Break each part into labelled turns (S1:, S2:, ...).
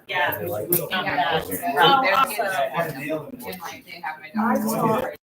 S1: Yeah.
S2: They like it.
S1: Yeah.
S3: Oh,
S1: They're
S3: awesome.
S1: kids, and like they have my daughter.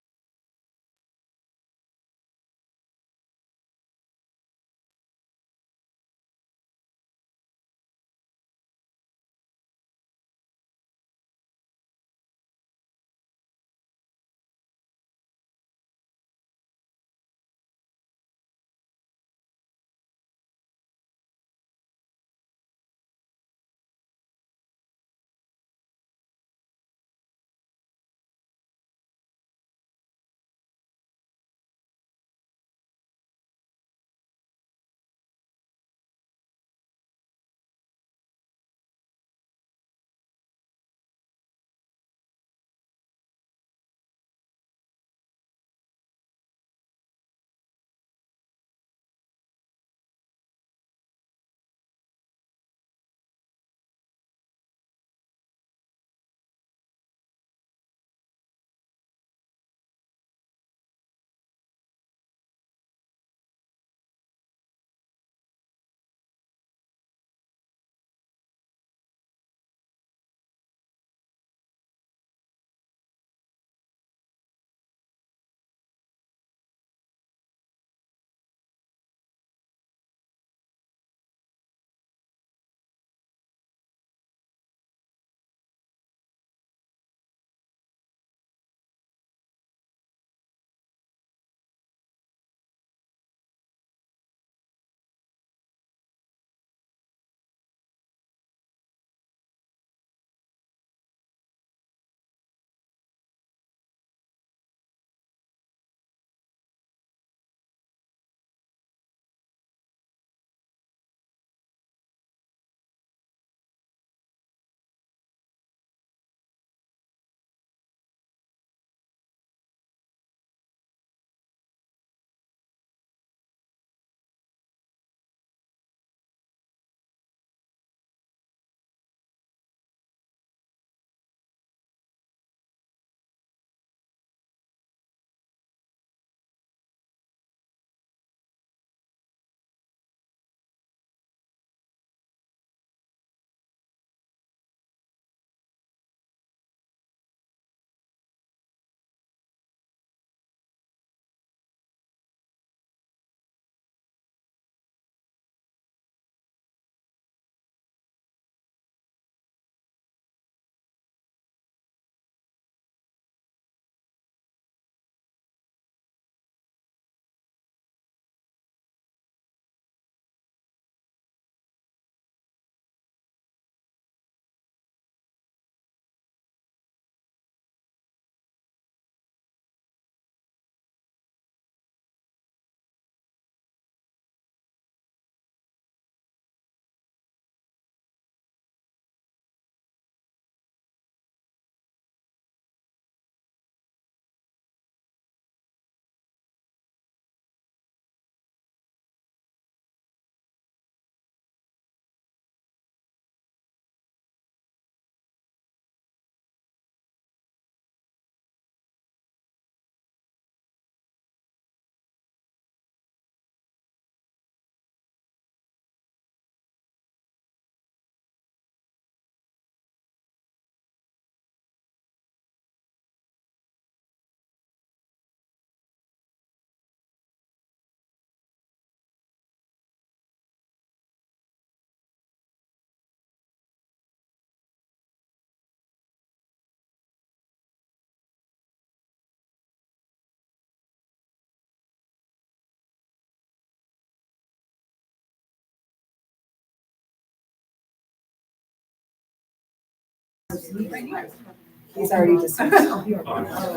S4: He's already dismissed.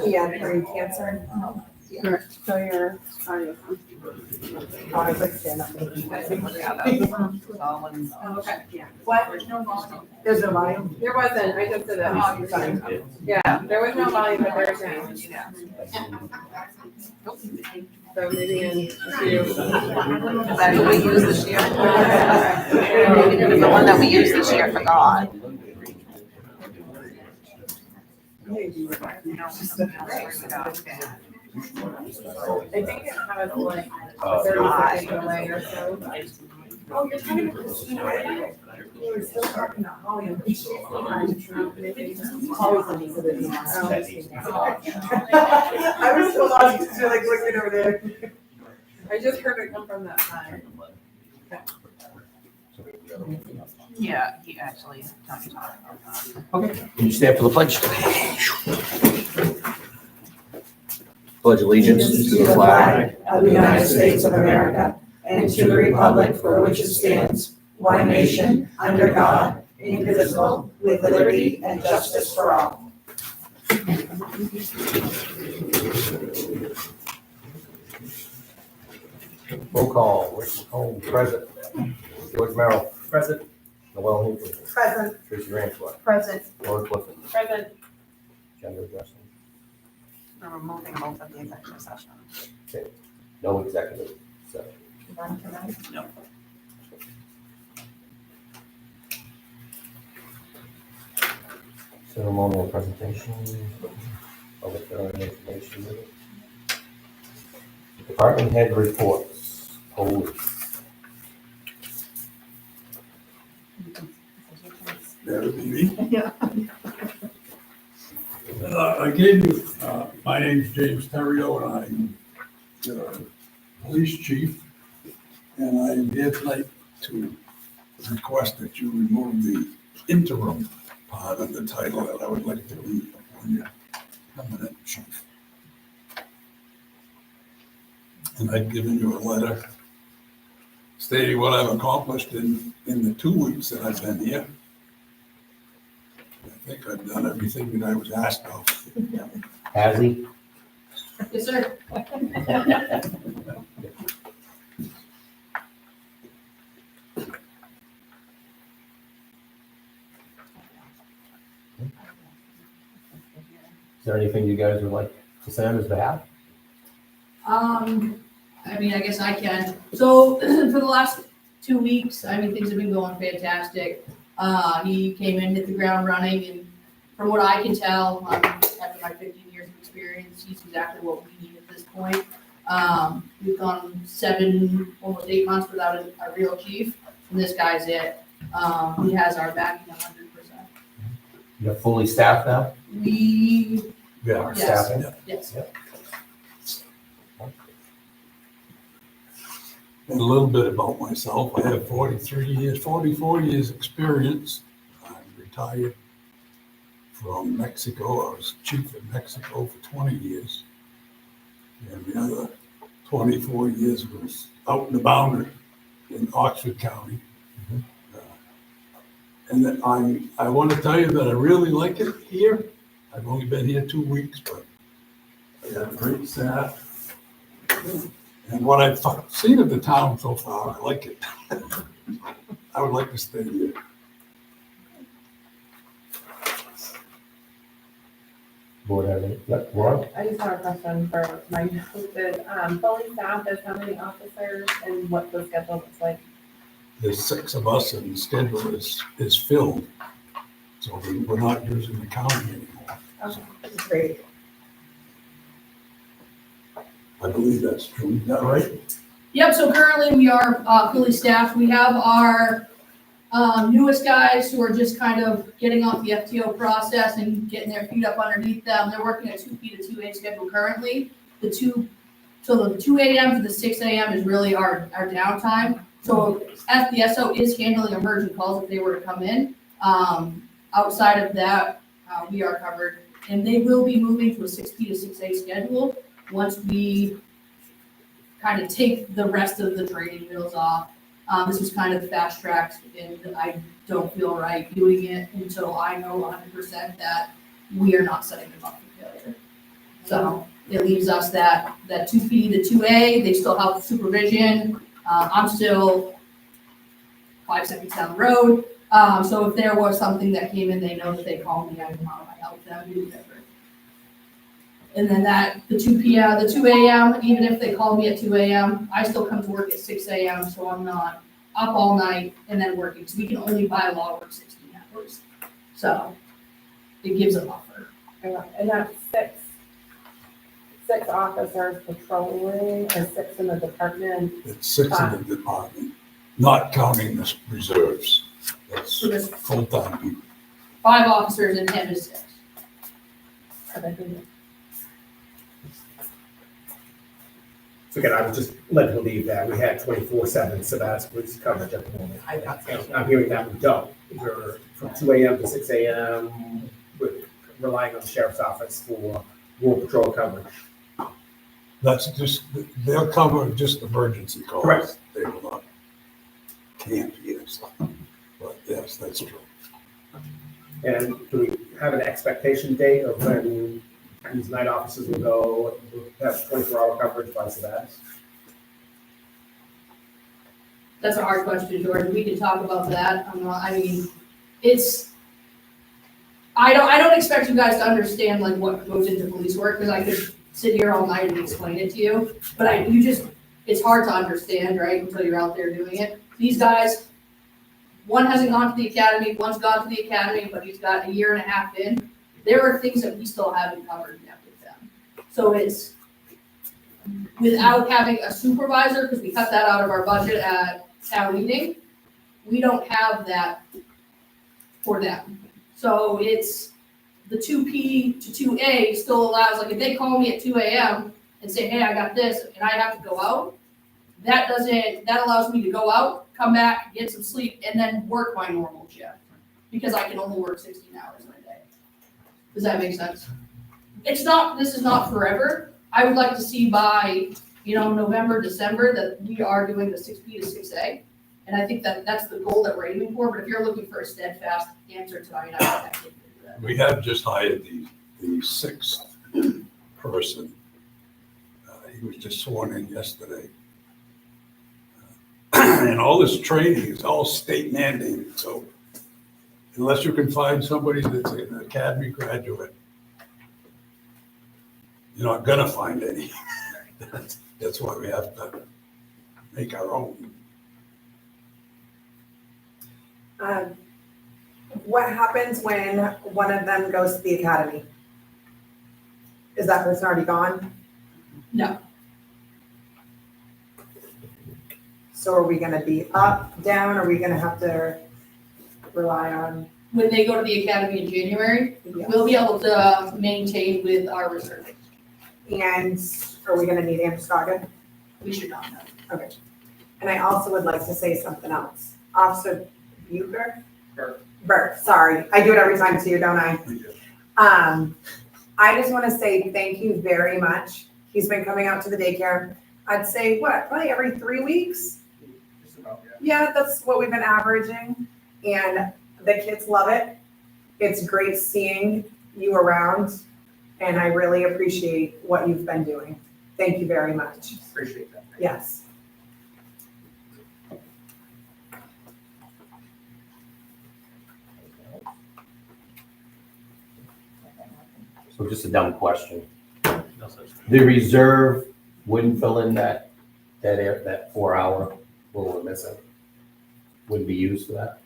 S4: He had brain cancer.
S3: So you're sorry.
S4: Oh, I was like, stand up.
S1: What? There's no volume.
S4: There's no volume.
S3: There wasn't, I just did
S1: Oh,
S3: it.
S1: you're fine.
S3: Yeah, there was no volume, but there's now. So maybe in a few.
S1: Is that who we use this year? The one that we use this year for God.
S3: I think it has like a 30-second delay or so.
S4: Oh, you're talking about Christina. You were still talking about Holly and Maybe Holly's on these other things. I was so lost because you're like looking over there.
S3: I just heard it come from that side.
S1: Yeah, he actually talked about that.
S2: Okay, can you stand for the pledge? Pledge allegiance to the flag
S4: of the United States of America and to the republic for which it stands, one nation, under God, indivisible, with liberty and justice for all.
S2: Roll call, Rick McComb, present. George Merrill, present. Noel Hooper,
S4: Present.
S2: Tracy Ranchler,
S4: Present.
S2: Laura Clifford,
S3: Present.
S2: gender addressing.
S1: We're removing both of the executive session.
S2: No executive session.
S4: None tonight?
S1: No.
S2: Ceremonial presentation, public information. Department head reports, police.
S5: That would be me.
S4: Yeah.
S5: I gave you, my name's James Terrio and I'm the police chief. And I am here tonight to request that you remove the interim part of the title that I would like to be appointed permanent chief. And I've given you a letter stating what I've accomplished in the 2 weeks that I've been here. I think I've done everything that I was asked of.
S2: Has he?
S3: Yes, sir.
S2: Is there anything you guys would like to say on his behalf?
S6: I mean, I guess I can. So for the last 2 weeks, I mean, things have been going fantastic. He came in, hit the ground running, and from what I can tell, after my 15 years of experience, he's exactly what we need at this point. We've gone 7, almost 8 months without a real chief, and this guy's it. He has our backing 100%.
S2: You're fully staffed now?
S6: We,
S2: Yeah.
S6: Yes.
S2: Staffing?
S6: yes.
S5: And a little bit about myself. I have 44 years experience. I'm retired from Mexico. I was chief in Mexico for 20 years. And the other 24 years was out in the boundary in Oxford County. And then I want to tell you that I really like it here. I've only been here 2 weeks, but I got a great staff. And what I've seen of the town so far, I like it. I would like to stay here.
S2: Board have any? Yep, Laura?
S3: I just have a question for my hosted, fully staffed as how many officers and what the schedule looks like?
S5: There's 6 of us and the schedule is filled. So we're not using the county anymore.
S3: Okay.
S4: That's great.
S5: I believe that's true. Is that right?
S6: Yep, so currently we are fully staffed. We have our newest guys who are just kind of getting off the FTO process and getting their feet up underneath them. They're working a 2P to 2A schedule currently. The 2 a.m. to the 6 a.m. is really our downtime. So FBSO is handling emergent calls if they were to come in. Outside of that, we are covered. And they will be moving to a 6P to 6A schedule once we kind of take the rest of the training wheels off. This was kind of fast tracked, and I don't feel right doing it until I know 100% that we are not setting them up for failure. So it leaves us that 2P to 2A. They still have supervision. I'm still 5 seconds down the road. So if there was something that came in, they know that they call me. I come out, I help them do whatever. And then the 2 a.m., even if they call me at 2 a.m., I still come to work at 6 a.m. So I'm not up all night and then working. So we can only by law work 16 hours. So it gives a buffer.
S3: And that's six officers patrolling or 6 in the department.
S5: It's 6 in the department. Not counting the reserves. That's
S6: So there's
S5: full-time people.
S6: 5 officers and him is 6.
S7: So again, I was just led to believe that we had 24/7 Savannah police coverage at the moment.
S1: I thought so too.
S7: I'm hearing that we don't. We're from 2 AM to 6 AM, we're relying on the sheriff's office for rural patrol coverage.
S5: That's just, they'll cover just emergency calls.
S7: Correct.
S5: They will not, can't, yes. But yes, that's true.
S7: And do we have an expectation date of when these night officers will go, have 24-hour coverage by Savannah?
S6: That's a hard question, Jordan. We can talk about that. I mean, it's, I don't expect you guys to understand like what goes into police work, because I could sit here all night and explain it to you. But it's hard to understand, right, until you're out there doing it. These guys, one hasn't gone to the academy, one's gone to the academy, but he's got a year and a half in. There are things that we still haven't covered yet with them. So it's, without having a supervisor, because we cut that out of our budget at town meeting, we don't have that for them. So it's, the 2P to 2A still allows, like if they call me at 2 AM and say, hey, I got this, and I have to go out, that allows me to go out, come back, get some sleep, and then work my normal shift. Because I can only work 16 hours in a day. Does that make sense? This is not forever. I would like to see by, November, December, that we are doing the 6P to 6A. And I think that's the goal that we're aiming for, but if you're looking for a steadfast answer tonight, I can't give you that.
S5: We have just hired the 6th person. He was just sworn in yesterday. And all this training is all state mandated, so unless you can find somebody that's an academy graduate, you're not gonna find any. That's why we have to make our own.
S4: What happens when one of them goes to the academy? Is that person already gone?
S6: No.
S4: So are we gonna be up, down? Are we gonna have to rely on?
S6: When they go to the academy in January, we'll be able to maintain with our reserve.
S4: And are we gonna need Androscoggin?
S6: We should not know.
S4: Okay. And I also would like to say something else. Officer Bucher? Burke, sorry. I do it every time to you, don't I? I just want to say thank you very much. He's been coming out to the daycare. I'd say, probably every 3 weeks? Yeah, that's what we've been averaging. And the kids love it. It's great seeing you around. And I really appreciate what you've been doing. Thank you very much.
S7: Appreciate that.
S4: Yes.
S2: So just a dumb question. The reserve wouldn't fill in that 4 hour where we're missing? Wouldn't be used for that?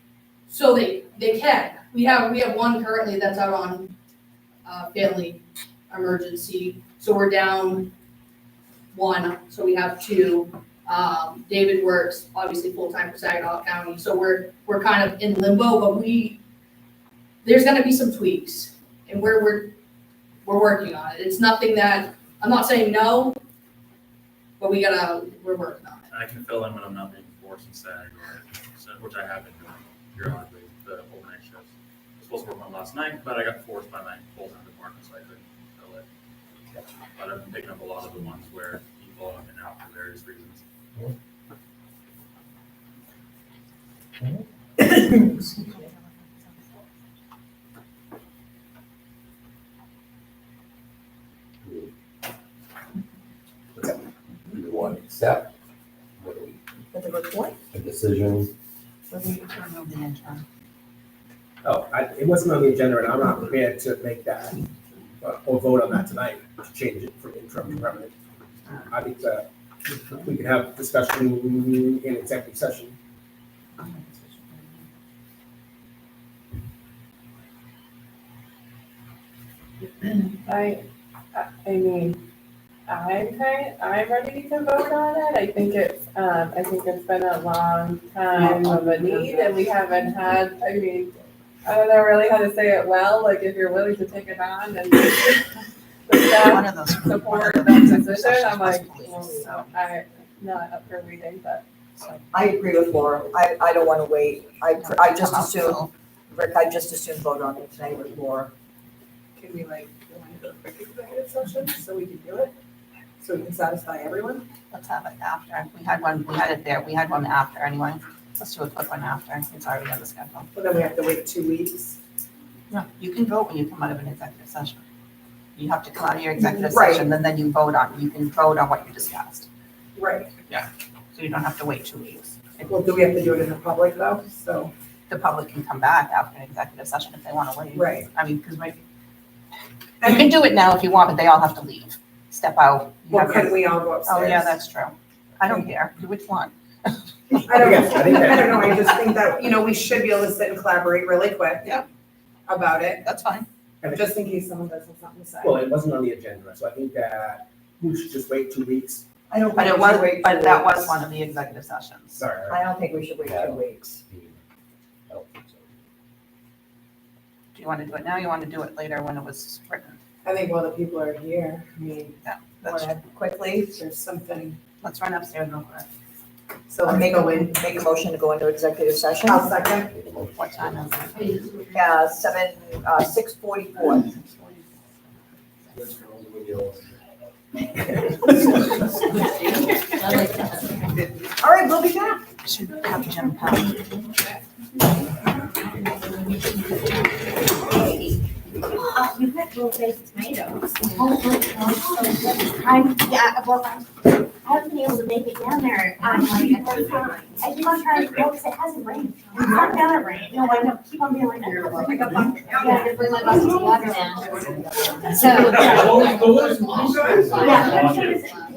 S6: So they can. We have one currently that's out on family emergency. So we're down 1, so we have 2. David works obviously full-time for Saginaw County. So we're kind of in limbo, but there's gonna be some tweaks and we're working on it. It's nothing that, I'm not saying no, but we're working on it.
S8: I can fill in when I'm not being forced in SAG, which I have been doing periodically, the overnight shifts. I was supposed to work on last night, but I got forced by my full-time department, so I couldn't fill it. But I've been picking up a lot of the ones where people have been out for various reasons.
S2: Do we want to accept? What do we,
S4: With the report?
S2: a decision?
S7: Oh, it wasn't on the agenda, and I'm not prepared to make that, or vote on that tonight, to change it from interim to permanent. I think that we can have discussion in executive session.
S3: I mean, I'm ready to vote on it. I think it's I think it's been a long time of a need and we haven't had, I mean, I don't know really how to say it well, like if you're willing to take it on and the
S1: One
S3: staff
S1: of those.
S3: support the position, I'm like, well, I'm not up for waiting, but.
S9: I agree with Laura. I don't want to wait. I just assume, Rick, I just assume vote on it tonight with Laura.
S4: Can we like go into a quick executive session so we can do it? So we can satisfy everyone?
S1: Let's have it after. We had it there. We had one after anyway. Let's do a quick one after. It's already on the schedule.
S4: But then we have to wait 2 weeks.
S1: No, you can vote when you come out of an executive session. You have to come out of your executive
S4: Right.
S1: session, and then you can vote on what you discussed.
S4: Right.
S1: So you don't have to wait 2 weeks.
S4: Well, do we have to do it in the public though? So,
S1: The public can come back after an executive session if they want to wait.
S4: right.
S1: I mean, because you can do it now if you want, but they all have to leave, step out. You
S4: Well,
S1: have to-
S4: couldn't we all go upstairs?
S1: Oh, yeah, that's true. I don't care. Do which one?
S4: I don't know, I just think that, we should be able to sit and collaborate really quick.
S1: Yep.
S4: About it,
S1: That's fine.
S4: just in case someone does have something to say.
S7: Well, it wasn't on the agenda, so I think that we should just wait 2 weeks.
S9: I don't
S1: But
S9: think
S1: it
S9: we should
S1: was,
S9: wait
S1: but
S9: 2
S1: that was
S9: weeks.
S1: one of the executive sessions.
S7: Sorry.
S9: I don't think we should wait
S2: Yeah.
S9: 2 weeks.
S2: I don't think so.
S1: Do you want to do it now? You want to do it later when it was written?
S4: I think while the people are here, I mean,
S1: That's,
S4: quickly, there's something,
S1: let's run upstairs real quick.
S4: so
S9: I'll
S4: let's
S9: make
S4: go in.
S9: a motion to go into executive session.
S4: I'll second.
S1: What time is it?
S9: 6:44. All right, we'll be back.
S1: Should have Jim come.
S10: You've got little baked tomatoes. I haven't been able to make it down there on like a third time. I keep on trying to go because it hasn't rained. It's not gonna rain. No, I know, keep on being like, oh, pick up on. Yeah, to bring my bucket of water down. So.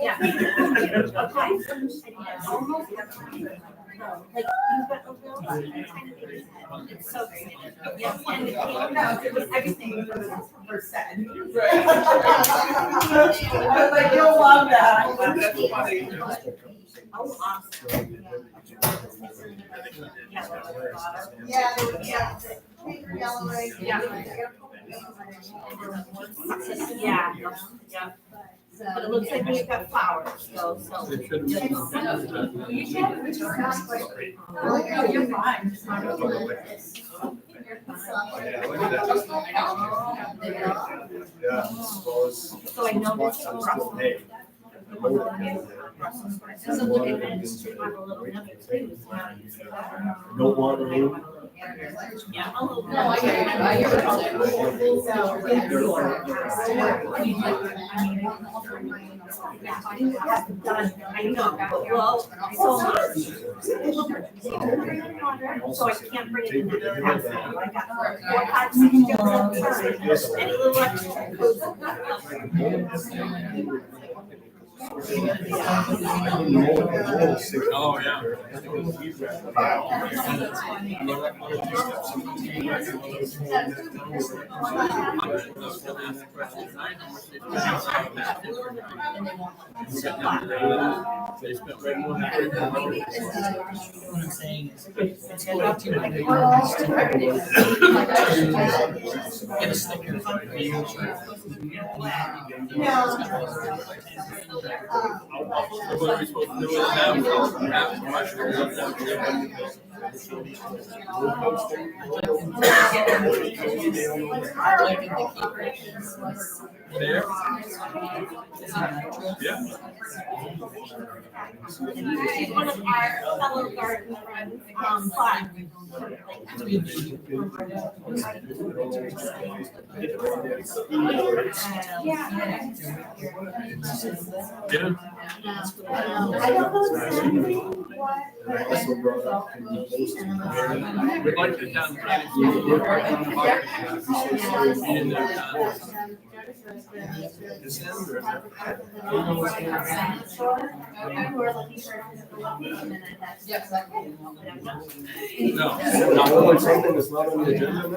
S10: Yeah. Like, you've got it's so exciting. Yeah, and it was everything was said.
S4: I was like, you'll love that. That's funny.
S10: Oh, awesome. Yeah. Yeah. But it looks like we've got flowers, so. You should, which is not like. Oh, you're fine. So I know this is Russell. Doesn't look at it, it's too much, a little nothing too.
S11: No water room.
S10: Yeah. No,
S6: I get
S10: I know, well, so much. So I can't bring it in the house. I got 4, 5, 6 different times. Any little extra.
S11: Oh, yeah. They spent way more than
S1: What I'm saying is, it's going to get a sticker.
S11: what are we supposed to do with There? Yeah.
S10: One of our fellow garden friends, Clyde. Yeah.
S11: Yeah.
S10: I don't know exactly what.
S11: I also brought up, can you We'd like the town planning to work on the market. And, December.
S6: Yes.
S11: No.
S12: Now, something that's not on the agenda.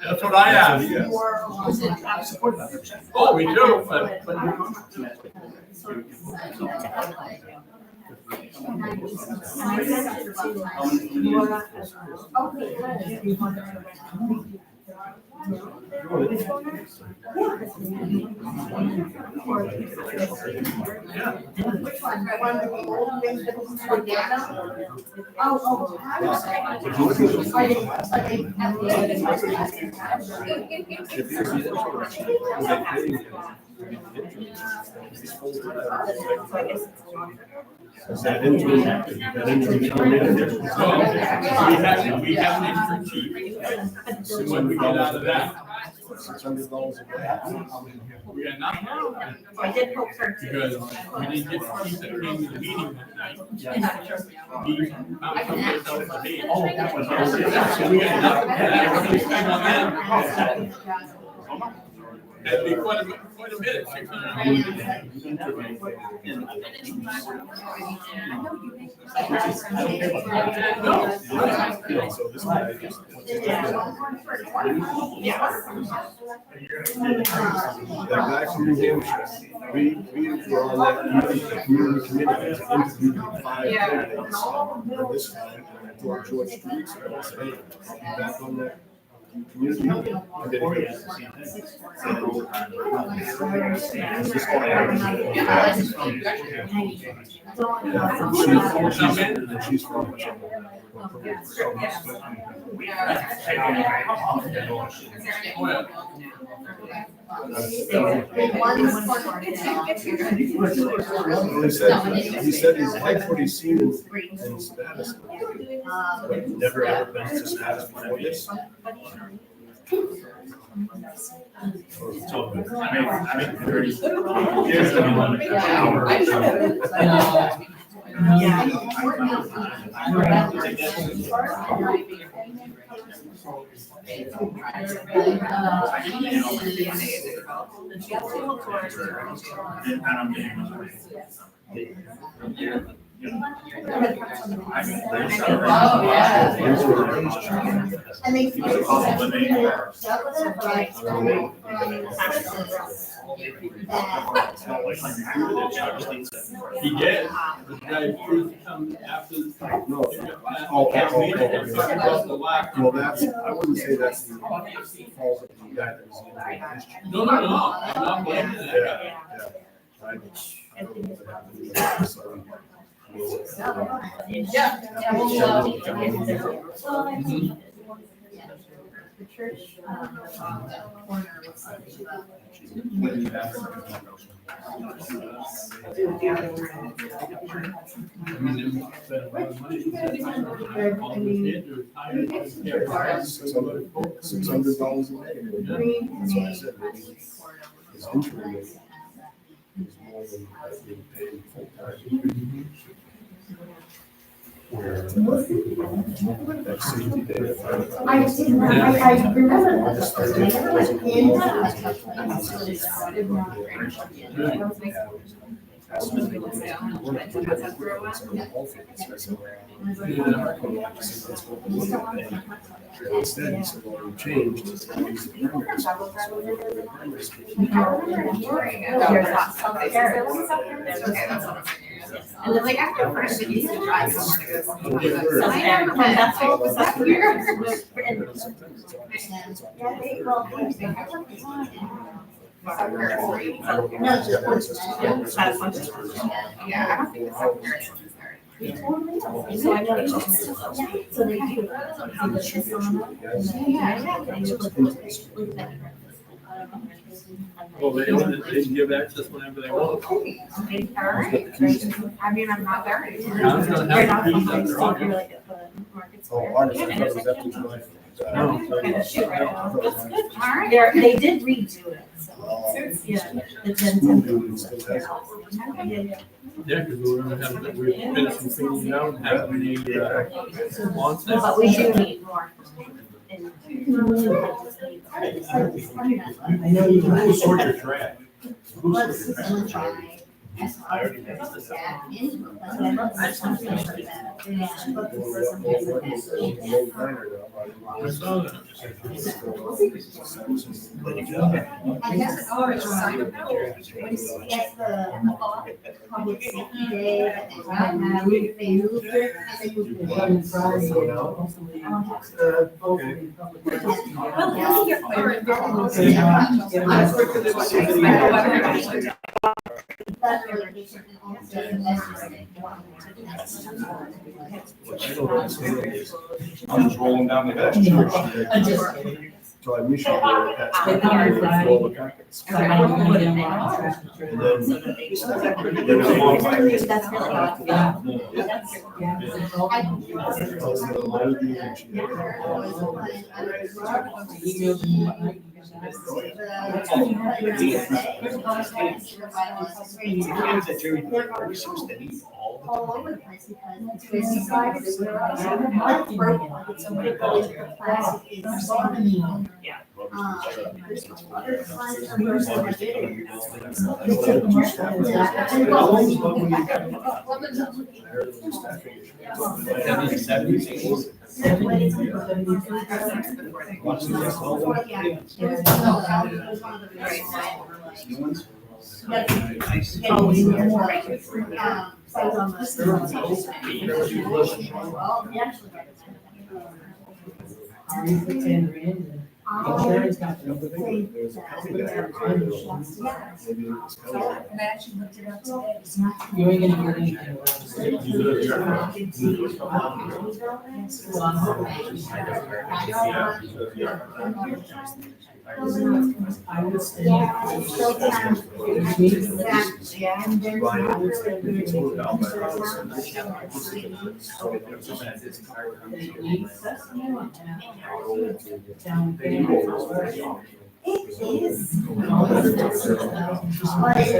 S11: That's what I asked. Oh, we do, but.
S12: That interim town manager.
S11: We have an extra chief. So when we get out of that,
S12: $600 a day.
S11: we got nothing.
S10: I did hope so.
S11: Because we didn't get the chief that came to the meeting that night. He found someplace else to be. So we got nothing. We spent on that. That'd be quite a bit,
S12: So this guy just. That guy from New Hampshire, we were on that community committee to interview 5 candidates. And this time, I told George 2 weeks ago, I said, hey, I'll be back on that community. I didn't hear that. She's from. He said he's liked what he's seen in status, but never ever been to status before this.
S11: So, I mean, 30 years ago, an hour. He did. The guy first come after.
S12: No.
S11: The lack.
S12: Well, that's, I wouldn't say that's the fault of the guy that was in the history.
S11: No, I'm not blaming that guy.
S12: I don't know what happened. So,
S10: The church, corner was
S12: $600 a day. That's what I said. His interim is more than being paid full time. That's 60 days.
S10: I didn't, I remember
S12: Instead, he said, well, we changed.
S4: And then like after first, we used to drive somewhere to go somewhere.
S10: So I never went, that's what was up here. No, just.
S4: Yeah, I don't think it's up here.
S10: So I know. So they do.
S11: Well, they give access whenever they want.
S4: All right. I mean, I'm not there anymore.
S11: Town's gonna have to do that. They're all good.
S12: Oh, August, I thought it was after July.
S10: Kind of shit right now. That's good. All right. They did redo it, so. Yeah. The 10.
S11: Yeah, because we're gonna have, we're finishing cleaning it out and having the, lawn test.
S10: But we do need more.
S11: I know you can sort your trash.
S10: Let's try.
S4: I guess it's always sign up.
S10: Yes, the public safety day that they have, they moved it, I think we can go and try.
S12: I'm just rolling down the hatch. So I wish you were at that. All the packets. And then it's a long time.
S10: That's really odd. All over the place because it's crazy size. Like broke, like somebody goes to the plastic is the same. There's other kinds of person that did it. They took them
S12: There's a company that
S10: I actually looked it up today.
S9: You ain't gonna get anything. I would say.
S10: Yeah, and there's it is. But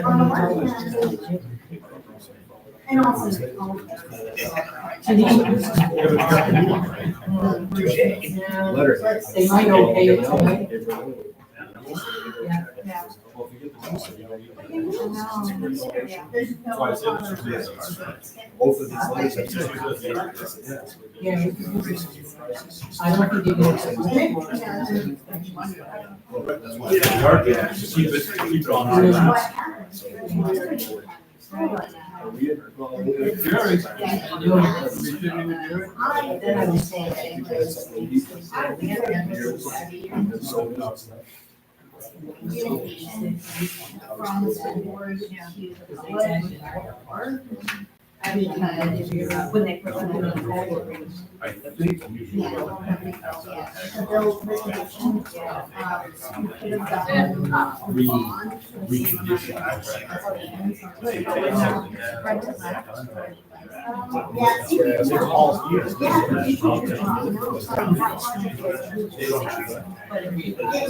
S10: on the one hand, and also.
S9: They might okay it tonight.
S10: Yeah.
S12: both of these lines have.
S9: Yeah. I don't think you can.
S11: Keep it on.
S10: Then I would say that it was. Communication from the school board to the public. Because when they presented the board. Yeah, the bill presentation, could have gotten a bond. Yes.
S12: They're all here.
S10: It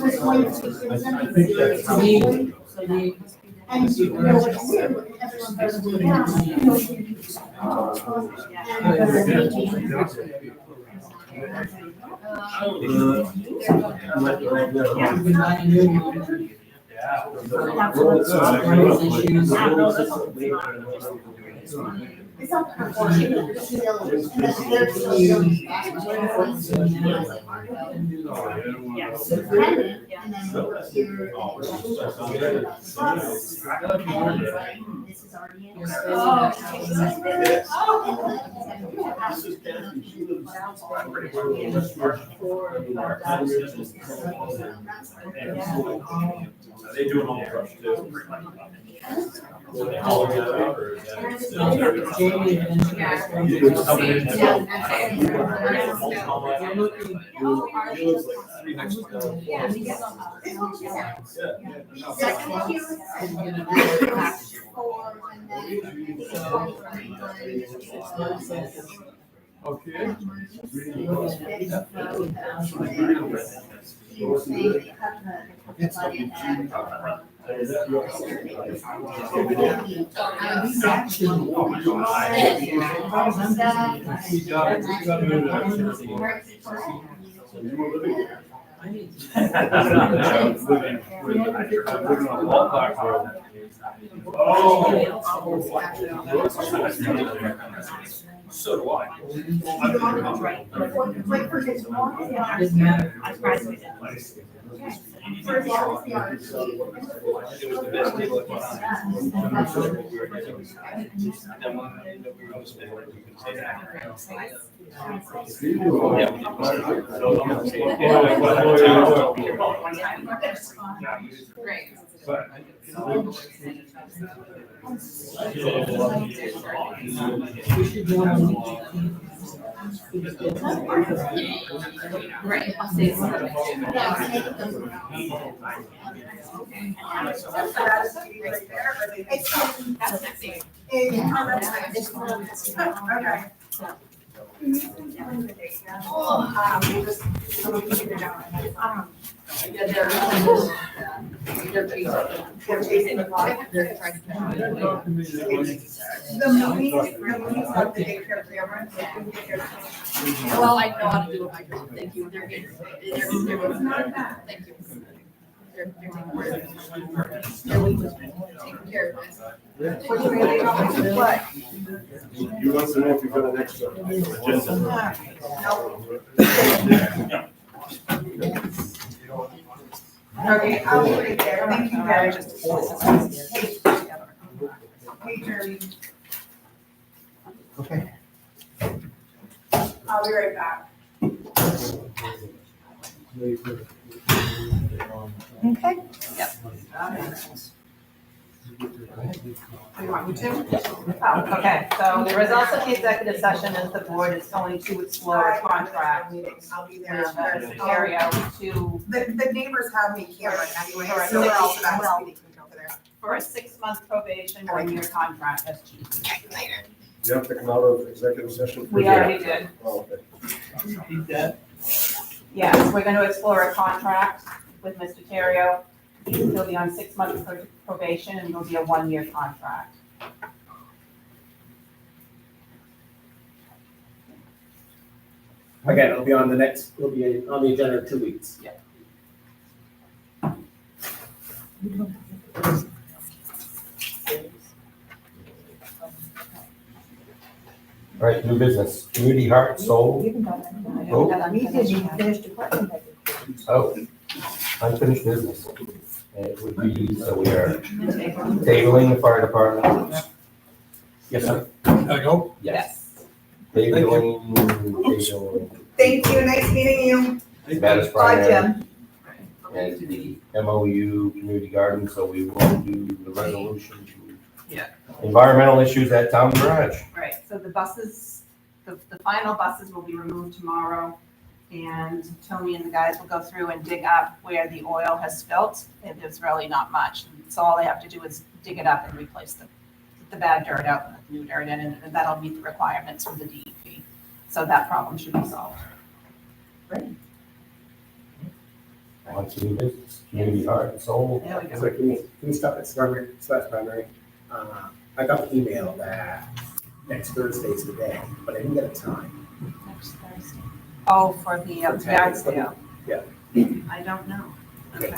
S10: was going to present the and you know what to do, everyone goes to the house, you know what to do. It's not unfortunate, it's still, and they're still. And then over here. This is already in.
S8: They do an all brush too.
S9: Jamie
S5: Okay.
S12: You were living here.
S11: So do I.
S1: Great. Right. I'll say that's next week.
S4: Okay.
S6: Yeah, they're chasing the clock. They're trying to catch it.
S4: The movies of the daycare camera.
S6: Well, I know how to do it myself. Thank you. They're getting, thank you. They're taking care of it. Taking care of it.
S9: What?
S12: You want to know if you got an extra agenda?
S4: Okay, I'll be right there. Thank you, Gary. Hey, Jerry.
S2: Okay.
S4: I'll be right back.
S9: Okay.
S1: You want me to? Oh, okay, so the results of the executive session is the board is going to explore a contract with
S4: I'll be
S1: Ontario to,
S4: The neighbors have me camera anyway,
S1: Correct.
S4: so we're also not speaking over there.
S1: for a 6-month probation, 1-year contract as chief.
S12: You have to come out of executive session?
S1: We already did.
S12: Oh, okay.
S1: Yes, we're going to explore a contract with Mr. Terrio. He'll be on 6 months probation and it'll be a 1-year contract.
S7: Again, it'll be on the agenda in 2 weeks.
S2: All right, new business, community heart, soul.
S9: We didn't finish the question.
S2: Oh, unfinished business. And it would be, so we are tabling the fire department. Yes, sir.
S5: Can I go?
S1: Yes.
S2: Tabling,
S4: Thank you, nice meeting you.
S2: Mattis
S9: Bye,
S2: primary,
S9: Jim.
S2: and the MOU community garden, so we will do the resolution to
S1: Yeah.
S2: environmental issues at town garage.
S1: Right, so the buses, the final buses will be removed tomorrow. And Tony and the guys will go through and dig up where the oil has spilt. And there's really not much. So all they have to do is dig it up and replace the bad dirt out and the new dirt in, and that'll meet the requirements from the DEP. So that problem should be solved.
S2: On to new business, community heart and soul.
S1: There we go.
S7: So can we stop at primary? I got the email that next Thursday is the day, but I didn't get a time.
S1: Next Thursday. Oh, for the yard sale?
S7: Yeah.
S1: I don't know. Okay.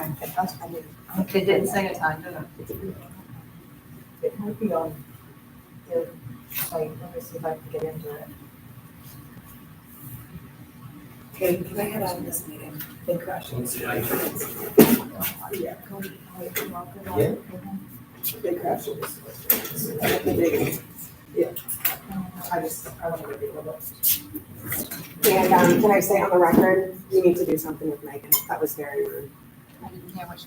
S1: They didn't say a time, did they?
S9: It might be on the site. Let me see if I can get into it.
S4: Okay, can I head out of this meeting?
S9: Big questions.
S2: Yeah.
S4: Big questions. Yeah. I want to be a little. And can I say on the record, you need to do something with Megan. That was very rude.
S1: I didn't hear what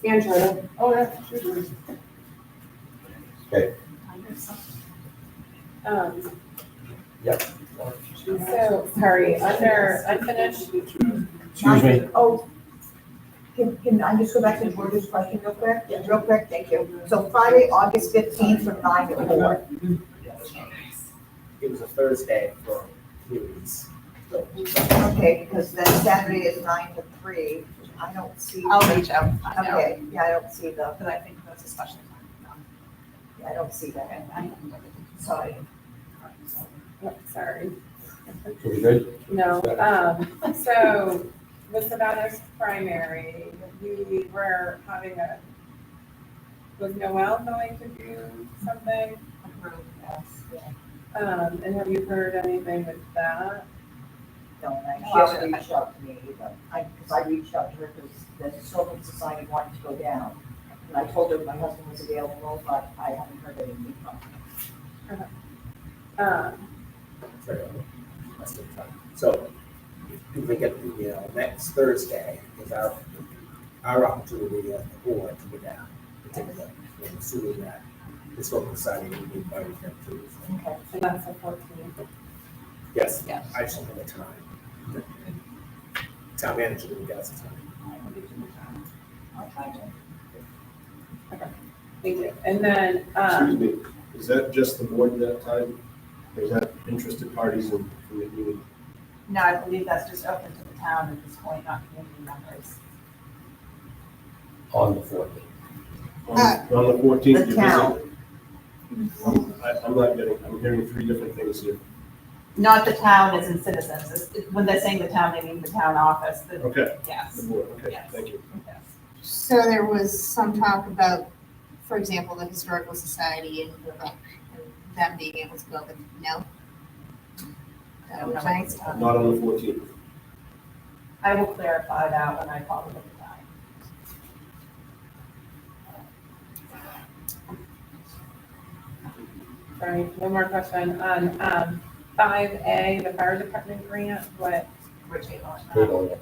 S1: you
S4: And Jordan.
S3: Oh, yeah.
S2: Okay. Yep.
S3: So, sorry, under unfinished,
S2: Excuse me,
S9: Oh, can I just go back to George's question real quick? Real quick, thank you. So Friday, August 15th from 9 to 4.
S7: it was a Thursday for communities. So,
S9: Okay, because then Saturday is 9 to 3. I don't see.
S1: I'll reach out and find out,
S9: Okay, yeah, I don't see the,
S1: because I think that's a special time.
S9: I don't see that.
S1: Okay, I can look at
S9: Sorry.
S3: Oh, sorry.
S2: So we good?
S3: No, so with Savannah's primary, we were having was Noel going to do something? And have you heard anything with that?
S9: No, and she hasn't reached out to me either. Because I reached out to her because the Historical Society wanted to go down. And I told her my husband was available, but I haven't heard anything from her.
S7: that's good time. So, if we get the, next Thursday is our opportunity at the board to go down, to take a look. And assuming that this whole society will be invited them too.
S3: Okay, and that's the 14th.
S7: Yes,
S1: Yes.
S7: I just don't have the time. Town manager will get us the time.
S1: I'll try to.
S3: Thank you. And then,
S12: Excuse me, is that just the board that time? Or is that interested parties in the meeting?
S1: No, I believe that's just open to the town at this point, not community members.
S2: On the 14th.
S12: On the 14th,
S9: The
S12: you're
S9: town.
S12: visiting? I'm not getting, I'm hearing three different things here.
S1: Not the town as in citizens. When they're saying the town, they mean the town office.
S12: Okay, the
S1: Yes.
S12: board, okay,
S1: Yes.
S12: thank you.
S1: Yes.
S10: So there was some talk about, for example, the Historical Society and them being able to go, but no? Is that what you're saying?
S12: Not on the 14th.
S1: I will clarify that when I call them at the time.
S3: sorry, one more question on 5A, the fire department grant, what?
S1: We're tabling that.
S2: Table it.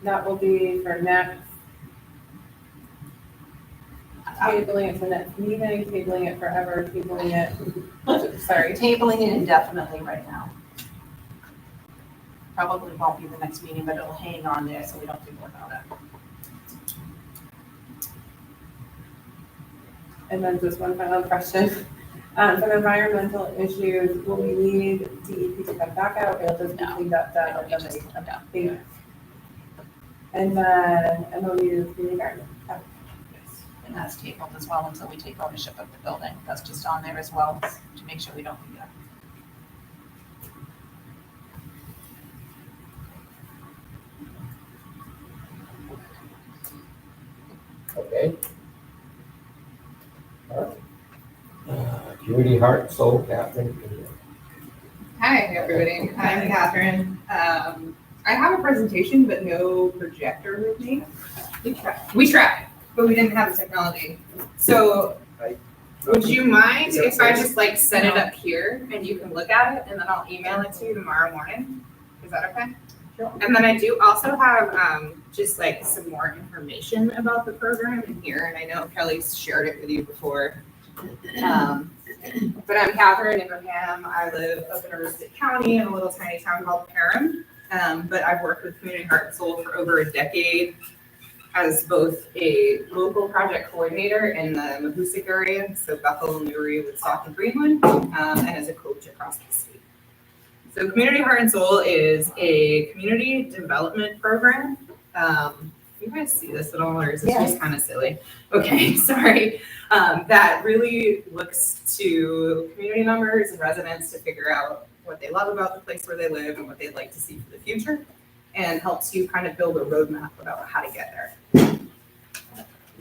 S3: That will be for next, tabling it for next meeting, tabling it forever, tabling it, sorry.
S1: Tabling it indefinitely right now. Probably won't be the next meeting, but it'll hang on there so we don't think about it.
S3: And then just one final question. For the environmental issues, will we need DEP to come back out? It'll just be
S1: No.
S3: cleaned up,
S1: It'll
S3: done,
S1: be just cleaned up.
S3: And then MOU community garden.
S1: Yes. And that's tabled as well until we take ownership of the building. That's just on there as well to make sure we don't forget.
S2: Okay. All right. Community Heart and Soul, Catherine.
S13: Hi, everybody. I'm Catherine. I have a presentation, but no projector with me. We tried, but we didn't have the technology. So would you mind if I just like set it up here and you can look at it and then I'll email it to you tomorrow morning? Is that okay? Sure. And then I do also have just like some more information about the program in here. And I know Kelly's shared it with you before. But I'm Catherine Abraham. I live up in Aroostook County in a little tiny town called Perham. But I've worked with Community Heart and Soul for over a decade as both a local project coordinator in the Mahoosic area, so Bethel, Newry, Woodstock, and Greenwood, and as a coach across the state. So Community Heart and Soul is a community development program. You guys see this at all, or is this just kind of silly? Okay, sorry. That really looks to community members and residents to figure out what they love about the place where they live and what they'd like to see for the future, and helps you kind of build a roadmap about how to get there.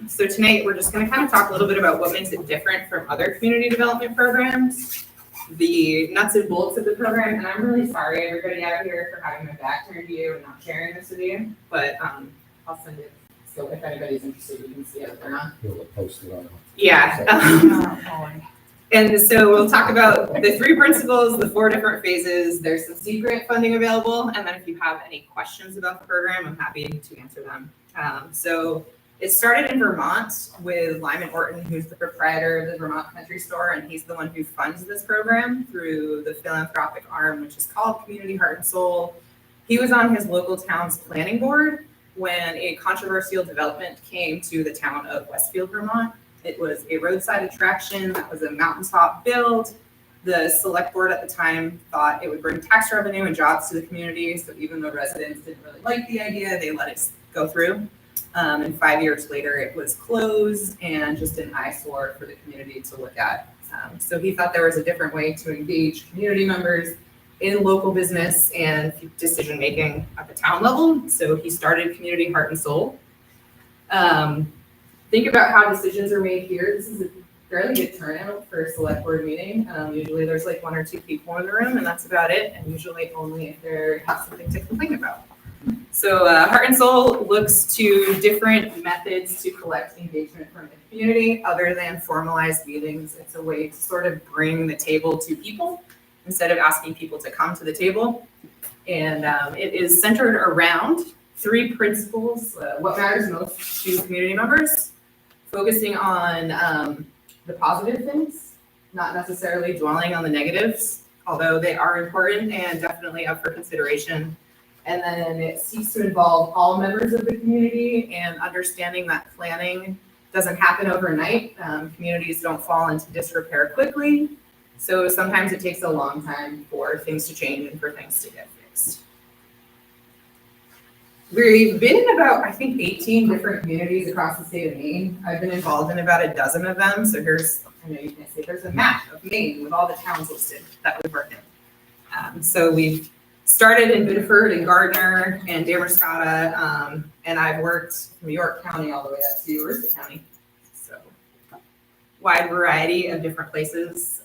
S13: So tonight, we're just going to kind of talk a little bit about what makes it different from other community development programs, the nuts and bolts of the program, and I'm really sorry, everybody out here, for having my back turned to you and not sharing this with you, but I'll send it. So if anybody's interested, you can see it or not.
S2: You'll post it on.
S13: Yeah. And so we'll talk about the 3 principles, the 4 different phases. There's some seed grant funding available. And then if you have any questions about the program, I'm happy to answer them. So it started in Vermont with Lyman Orton, who's the proprietor of the Vermont Country Store. And he's the one who funds this program through the philanthropic arm, which is called Community Heart and Soul. He was on his local town's planning board when a controversial development came to the town of Westfield, Vermont. It was a roadside attraction that was a mountaintop build. The select board at the time thought it would bring tax revenue and jobs to the community. So even though residents didn't really like the idea, they let it go through. And 5 years later, it was closed and just an eyesore for the community to look at. So he thought there was a different way to engage community members in local business and decision-making at the town level. So he started Community Heart and Soul. Think about how decisions are made here. This is a fairly good turnout for a select board meeting. Usually there's like 1 or 2 people in the room and that's about it. And usually only if they have something to complain about. So Heart and Soul looks to different methods to collect engagement from the community other than formalized meetings. It's a way to sort of bring the table to people instead of asking people to come to the table. And it is centered around 3 principles, what matters most to community members, focusing on the positive things, not necessarily dwelling on the negatives, although they are important and definitely up for consideration. And then it seeks to involve all members of the community and understanding that planning doesn't happen overnight. Communities don't fall into disrepair quickly. So sometimes it takes a long time for things to change and for things to get fixed. We've been in about, I think, 18 different communities across the state of Maine. I've been involved in about a dozen of them. So here's, I know you can see, there's a map of Maine with all the towns listed that we've worked in. So we've started in Biddeford and Gardner and Damerscott, and I've worked from York County all the way up to Worcester County. So wide variety of different places.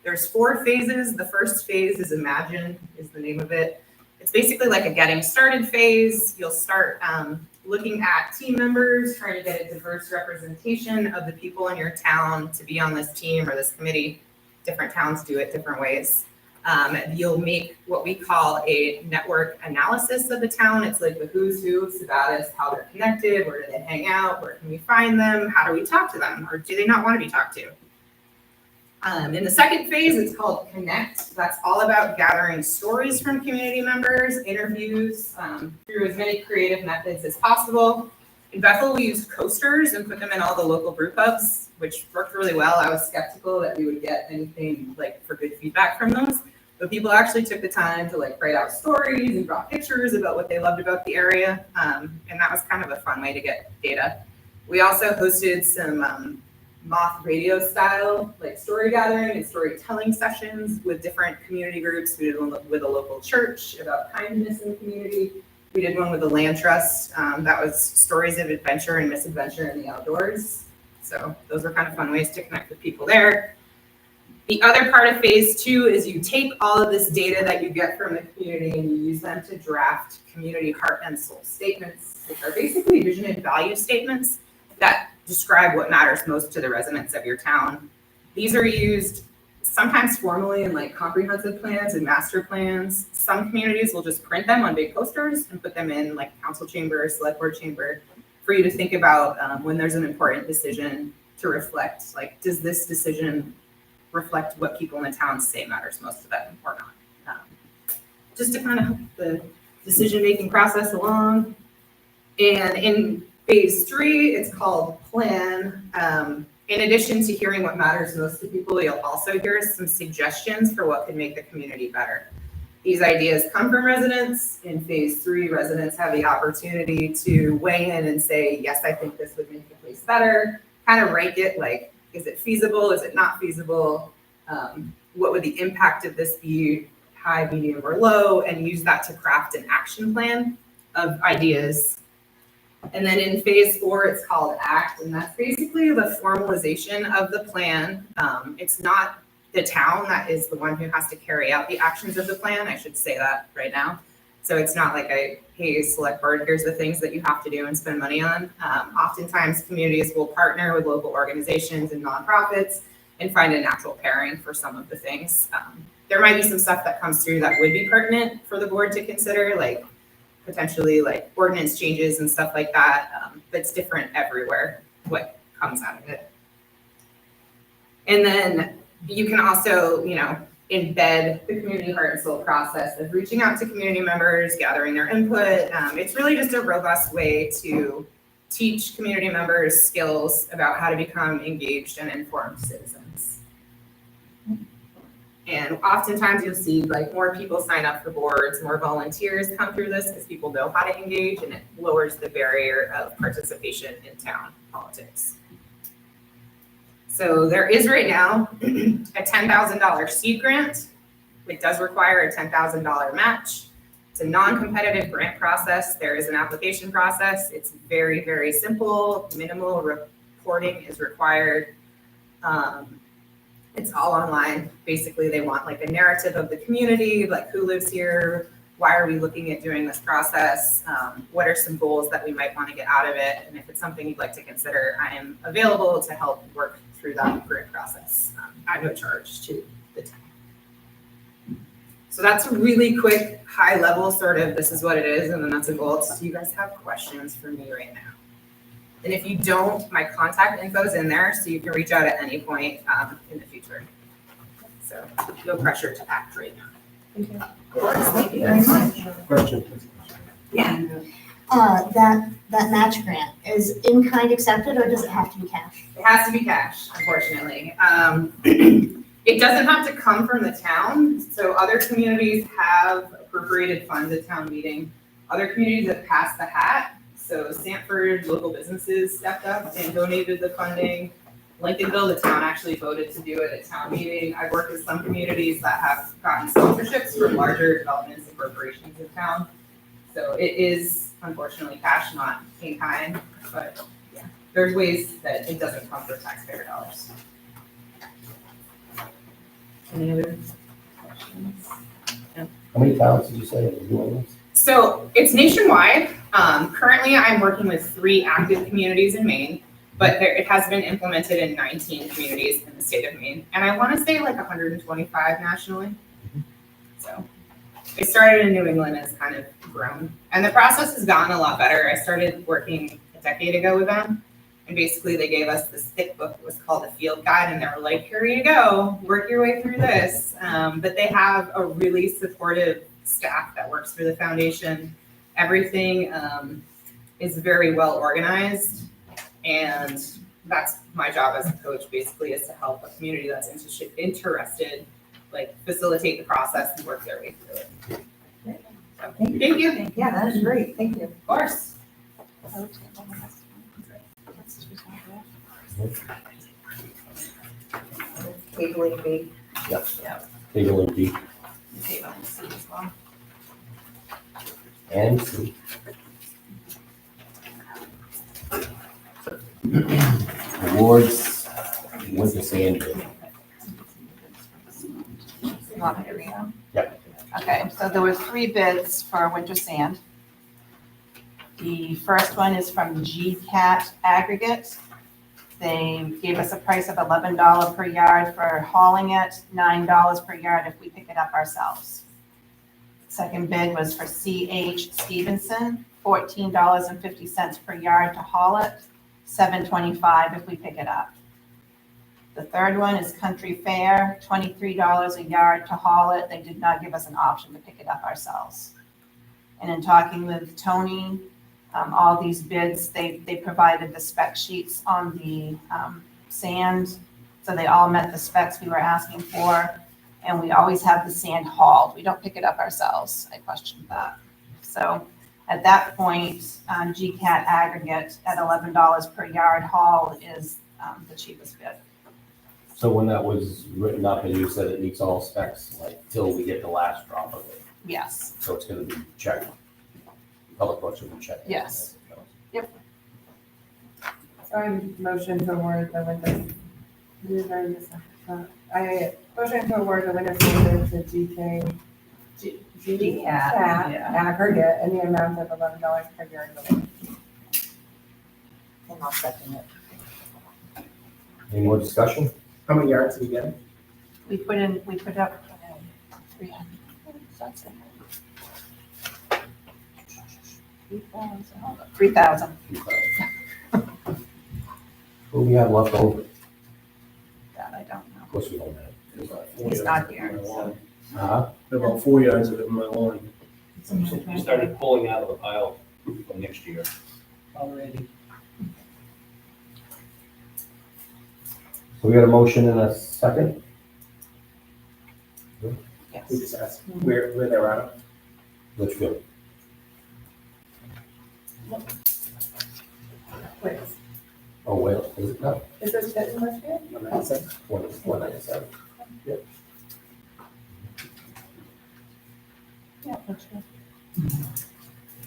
S13: There's 4 phases. The first phase is Imagine, is the name of it. It's basically like a getting started phase. You'll start looking at team members, trying to get a diverse representation of the people in your town to be on this team or this committee. Different towns do it different ways. You'll make what we call a network analysis of the town. It's like the who's who, status, how they're connected, where do they hang out, where can we find them, how do we talk to them, or do they not want to be talked to? In the second phase, it's called Connect. That's all about gathering stories from community members, interviews, through as many creative methods as possible. In Bethel, we used coasters and put them in all the local brew pubs, which worked really well. I was skeptical that we would get anything like for good feedback from those, but people actually took the time to like write out stories and draw pictures about what they loved about the area, and that was kind of a fun way to get data. We also hosted some moth radio style, like story gathering and storytelling sessions with different community groups. We did one with a local church about kindness in the community. We did one with the Land Trust. That was stories of adventure and misadventure in the outdoors. So those were kind of fun ways to connect with people there. The other part of phase 2 is you take all of this data that you get from the community and you use them to draft community heart and soul statements, which are basically vision and value statements that describe what matters most to the residents of your town. These are used sometimes formally in like comprehensive plans and master plans. Some communities will just print them on big posters and put them in like council chamber or select board chamber for you to think about when there's an important decision to reflect, like, does this decision reflect what people in the town say matters most to them or not? Just to kind of help the decision-making process along. And in phase 3, it's called Plan. In addition to hearing what matters most to people, you'll also hear some suggestions for what could make the community better. These ideas come from residents. In phase 3, residents have the opportunity to weigh in and say, yes, I think this would make the place better. Kind of rank it like, is it feasible? Is it not feasible? What would the impact of this be, high, medium, or low? And use that to craft an action plan of ideas. And then in phase 4, it's called Act, and that's basically the formalization of the plan. It's not the town that is the one who has to carry out the actions of the plan. I should say that right now. So it's not like hey, select board, here's the things that you have to do and spend money on. Oftentimes communities will partner with local organizations and nonprofits and find a natural pairing for some of the things. There might be some stuff that comes through that would be pertinent for the board to consider, like potentially like ordinance changes and stuff like that. But it's different everywhere, what comes out of it. And then you can also, embed the community heart and soul process of reaching out to community members, gathering their input. It's really just a robust way to teach community members skills about how to become engaged and informed citizens. And oftentimes you'll see like more people sign up for boards, more volunteers come through this because people know how to engage, and it lowers the barrier of participation in town politics. So there is right now a $10,000 seed grant. It does require a $10,000 match. It's a non-competitive grant process. There is an application process. It's very, very simple. Minimal reporting is required. It's all online. Basically, they want like a narrative of the community, like who lives here, why are we looking at doing this process, what are some goals that we might want to get out of it, and if it's something you'd like to consider, I am available to help work through that grant process at no charge to the town. So that's a really quick, high level sort of, this is what it is, and then that's a goal. Do you guys have questions for me right now? And if you don't, my contact info is in there, so you can reach out at any point in the future. So no pressure to act right now. Of course, thank you very much.
S2: Question.
S10: Yeah. That match grant, is in-kind accepted or does it have to be cash?
S13: It has to be cash, unfortunately. It doesn't have to come from the town. So other communities have appropriated funds at town meeting. Other communities have passed the hat. So Sanford, local businesses stepped up and donated the funding. Lincolnville, the town actually voted to do it at town meeting. I've worked with some communities that have gotten sponsorships for larger developments and corporations in town. So it is unfortunately cash, not in kind, but yeah, there's ways that it doesn't come from taxpayer dollars. Any other questions?
S2: How many towns did you say are doing this?
S13: So it's nationwide. Currently, I'm working with 3 active communities in Maine, but it has been implemented in 19 communities in the state of Maine. And I want to say like 125 nationally. So it started in New England, has kind of grown. And the process has gotten a lot better. I started working a decade ago with them. And basically they gave us this thick book. It was called the Field Guide. And they were like, here you go, work your way through this. But they have a really supportive staff that works for the foundation. Everything is very well organized, and that's my job as a coach, basically, is to help a community that's interested, like facilitate the process and work their way through it. So, thank you.
S9: Yeah, that is great, thank you.
S13: Of course.
S9: Cabling fee.
S2: Yep.
S1: Yep.
S2: Legal and B
S1: Okay, let me see as well.
S2: and C. Awards, winter sand bid.
S1: You want me to read them?
S2: Yep.
S1: Okay, so there were 3 bids for winter sand. The first one is from GCAT Aggregate. They gave us a price of $11 per yard for hauling it, $9 per yard if we pick it up ourselves. Second bid was for CH Stevenson, $14.50 per yard to haul it, $7.25 if we pick it up. The third one is Country Fair, $23 a yard to haul it. They did not give us an option to pick it up ourselves. And in talking with Tony, all these bids, they provided the spec sheets on the sand. So they all met the specs we were asking for. And we always have the sand hauled. We don't pick it up ourselves. I questioned that. So at that point, GCAT Aggregate at $11 per yard haul is the cheapest bid.
S2: So when that was written up and you said it meets all specs, like till we get the last drop of it,
S1: Yes,
S2: so it's gonna be checked. Public Works will be checked.
S1: yes.
S3: So I motion to award the winter. I motion to award the winter sand bid to GCAT Aggregate in the amount of $11 per yard.
S9: And I'll second it.
S2: Any more discussion?
S7: How many yards did we get?
S1: We put up 300. That's it. 3,000.
S2: What do we have left over?
S1: That I don't know.
S2: Of course we don't have.
S1: He's not here.
S2: Uh-huh.
S7: About 4 yards of it in my lawn.
S11: We started pulling out of the pile for next year.
S7: Already.
S2: We got a motion and a second?
S7: We
S1: Yes.
S7: just asked where they're at.
S2: Litchfield.
S3: Wait,
S2: Oh, well, is it not?
S3: is this good in Litchfield?
S7: On that side.
S2: 197.
S1: Yeah, Litchfield.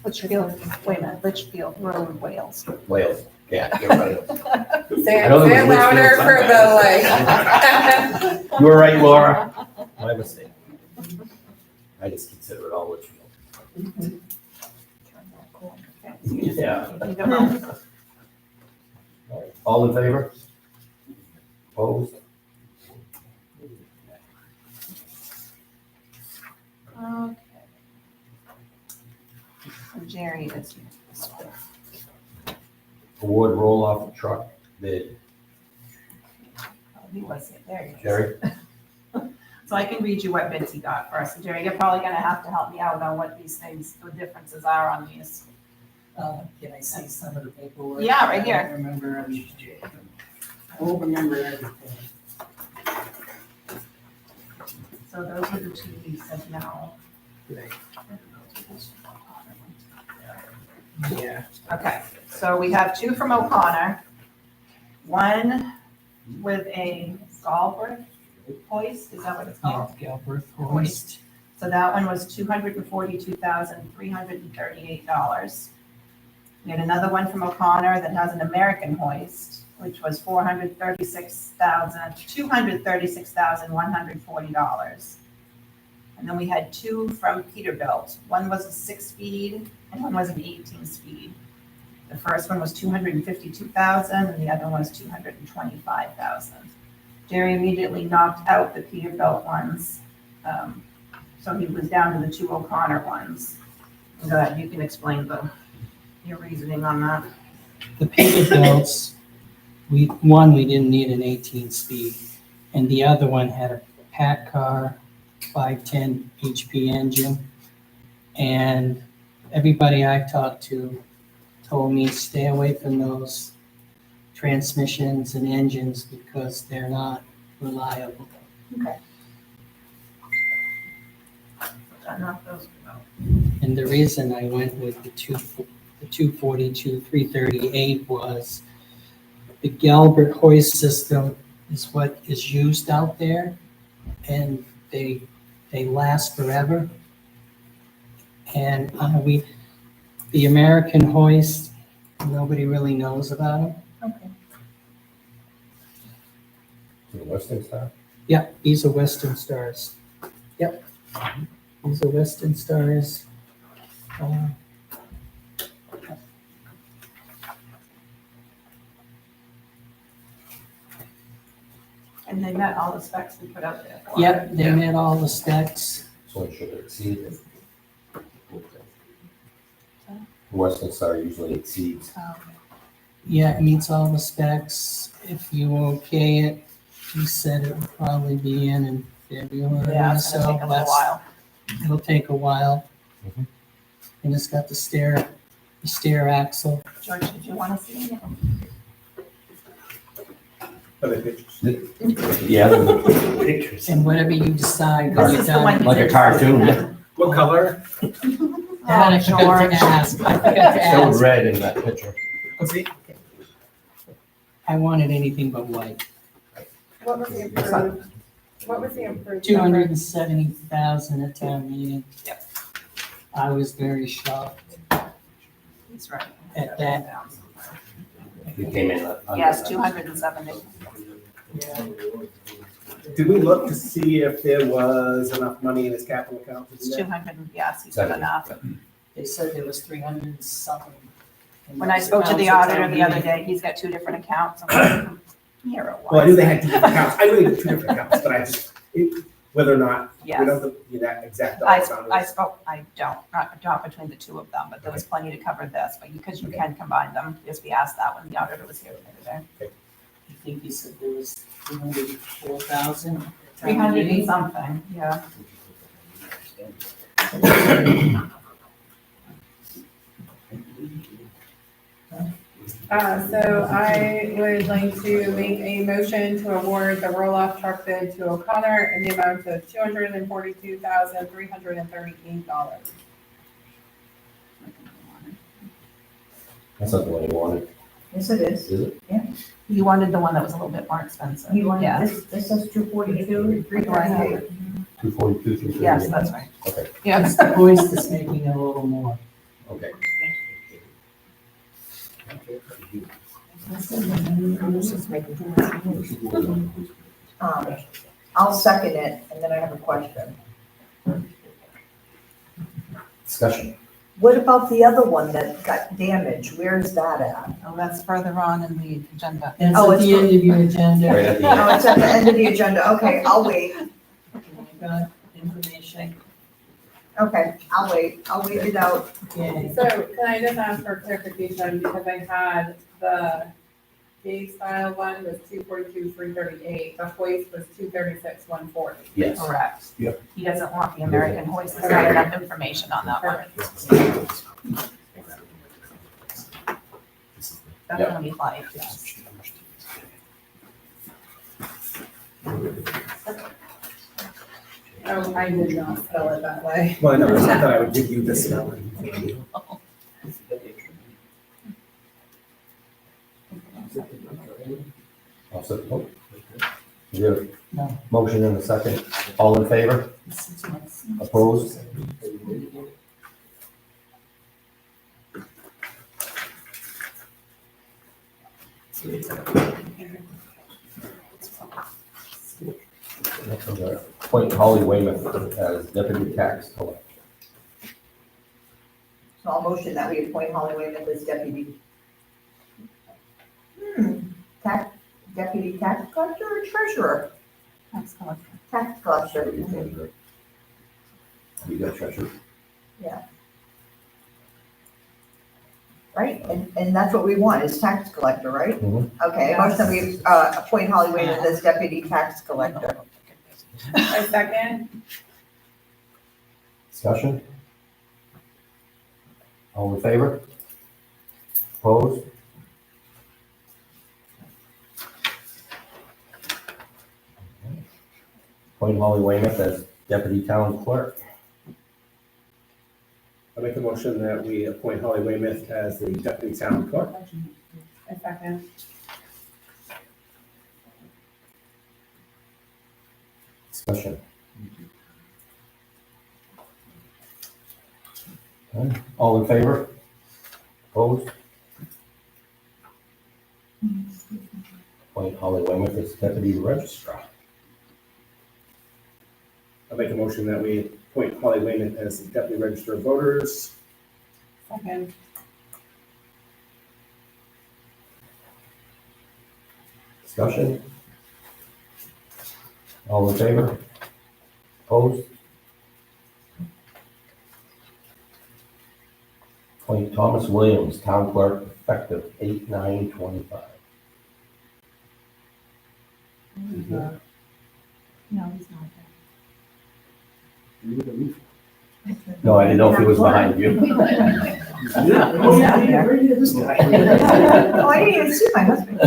S1: Litchfield, wait a minute, Litchfield Road, Wales.
S2: Wales. Yeah, you're right.
S3: Say
S2: I know there
S3: it
S2: was
S3: louder
S2: Litchfield
S3: for the like.
S2: You were right, Laura. My mistake. I just consider it all Litchfield. Yeah. All in favor? Opposed?
S1: Okay. So Jerry is here.
S2: Award roll-off truck bid.
S1: Oh, he was here, there he is.
S2: Jerry?
S1: So I can read you what bids he got first. So Jerry, you're probably gonna have to help me out on what these things, the differences are on these.
S14: Can I see some of the paperwork?
S1: Yeah, right
S14: I
S1: here.
S14: don't remember, I won't remember everything.
S1: So those are the two he said no.
S14: Yeah.
S1: Okay, so we have two from O'Connor. One with a Galbraith hoist, is that what it's called?
S14: Galbraith hoist.
S1: So that one was $242,338. We had another one from O'Connor that has an American hoist, which was $236,140. And then we had two from Peterbilt. One was a 6-speed and one was an 18-speed. The first one was $252,000 and the other one was $225,000. Jerry immediately knocked out the Peterbilt ones. So he was down to the two O'Connor ones. Go ahead, you can explain your reasoning on that.
S14: The Peterbilts, we didn't need an 18-speed, and the other one had a pack car 510 HP engine. And everybody I talked to told me stay away from those transmissions and engines because they're not reliable.
S1: Okay. I knocked those out.
S14: And the reason I went with the 242, 338 was the Galbraith hoist system is what is used out there, and they last forever. And the American hoist, nobody really knows about them.
S1: Okay.
S2: The Western Star?
S14: Yeah, these are Western Stars. Yep. These are Western Stars.
S1: And they met all the specs we put out there for
S14: Yep, they met all the specs.
S2: So it should exceed it. Western Star usually exceeds.
S14: Yeah, it meets all the specs. If you okay it, he said it would probably be in February.
S1: Yeah, it's
S14: so
S1: gonna take a little
S14: that's-
S1: while.
S14: It'll take a while.
S2: Mhm.
S14: And it's got the stair axle.
S1: George, did you want to see it?
S7: Other pictures.
S2: Yeah, the pictures.
S14: And whatever you decide when
S1: This
S14: you're
S1: is the one
S14: done.
S1: he
S2: Like a
S1: did.
S2: cartoon.
S7: What color?
S14: That I forgot to ask. I forgot to
S2: Showed
S14: ask.
S2: red in that picture.
S7: See?
S14: I wanted anything but white.
S3: What was the improved? What was the improved?
S14: 270,000 at town meeting.
S1: Yep.
S14: I was very shocked.
S1: He's right.
S14: At that.
S2: We came in under
S1: Yes,
S2: that.
S1: 270.
S7: Did we look to see if there was enough money in his capital account to
S1: It's
S7: do that?
S1: 200, yes, he's got enough.
S14: They said there was 300 and something.
S1: When I spoke to the auditor the other day, he's got two different accounts. I'm like, Here it was.
S7: Well, I knew they had two different accounts. I knew they had two different accounts, but I just, whether or not, we
S1: Yes.
S7: don't know that exact
S1: I,
S7: dollar amount.
S1: I spoke, I don't, not between the two of them, but there was plenty to cover this, but because you can combine them, because we asked that when the auditor was here the other day.
S14: I think he said there was 304,000.
S1: 300 and something, yeah.
S3: So I would like to make a motion to award the roll-off truck bid to O'Connor in the amount of $242,338.
S2: That's not the one you wanted,
S9: Yes, it is.
S2: is it?
S1: You wanted the one that was a little bit more expensive.
S9: You want,
S1: Yeah.
S9: this says 242, 338.
S2: 242, 338.
S1: Yes, that's right.
S2: Okay,
S1: Yes.
S14: It's the voice that's making it a little more.
S2: okay.
S9: I'll second it, and then I have a question.
S2: Discussion.
S9: What about the other one that got damaged? Where is that at?
S1: Oh, that's further on in the agenda.
S14: That's
S9: Oh,
S14: at the
S9: it's-
S14: end of your agenda.
S2: Right at the
S9: Oh,
S2: end.
S9: it's at the end of the agenda. Okay, I'll wait.
S14: Got information.
S9: Okay, I'll wait. I'll wait it out.
S14: Okay.
S3: So can I just ask for clarification, because I had the gauge style one was 242,338, the hoist was 236,140.
S2: Yes.
S1: Correct.
S2: Yep.
S1: He doesn't want the American hoist, there's not enough information on that one. That's gonna be light, yes.
S3: Oh, I did not spell it that way.
S7: Well, no, I thought I would give you this one.
S2: I'll set the vote. You have
S14: No.
S2: motion in a second. All in favor? Opposed? Next on the appoint Holly Weymouth as deputy tax collector.
S9: So I'll motion that we appoint Holly Wayman as deputy. Deputy tax collector or treasurer?
S1: Tax collector.
S9: Tax collector.
S2: You got treasurer.
S9: Right, and that's what we want, is tax collector, right?
S2: Mhm.
S9: Okay, motion that we appoint Holly Wayman as deputy tax collector.
S3: A second?
S2: Discussion? All in favor? Opposed? Appoint Holly Weymouth as deputy town clerk.
S7: I make a motion that we appoint Holly Weymouth as the deputy town clerk.
S3: A second.
S2: Discussion. Okay. All in favor? Opposed? Appoint Holly Weymouth as deputy registrar.
S7: I make a motion that we appoint Holly Weymouth as the deputy register of voters.
S3: Second.
S2: Discussion? All in favor? Opposed? Appoint Thomas Williams, town clerk, effective 8/9/25.
S1: No, he's not
S2: No, I didn't know if he was behind you.
S9: Oh, yeah.
S12: This guy.
S9: Oh, I didn't even see my husband.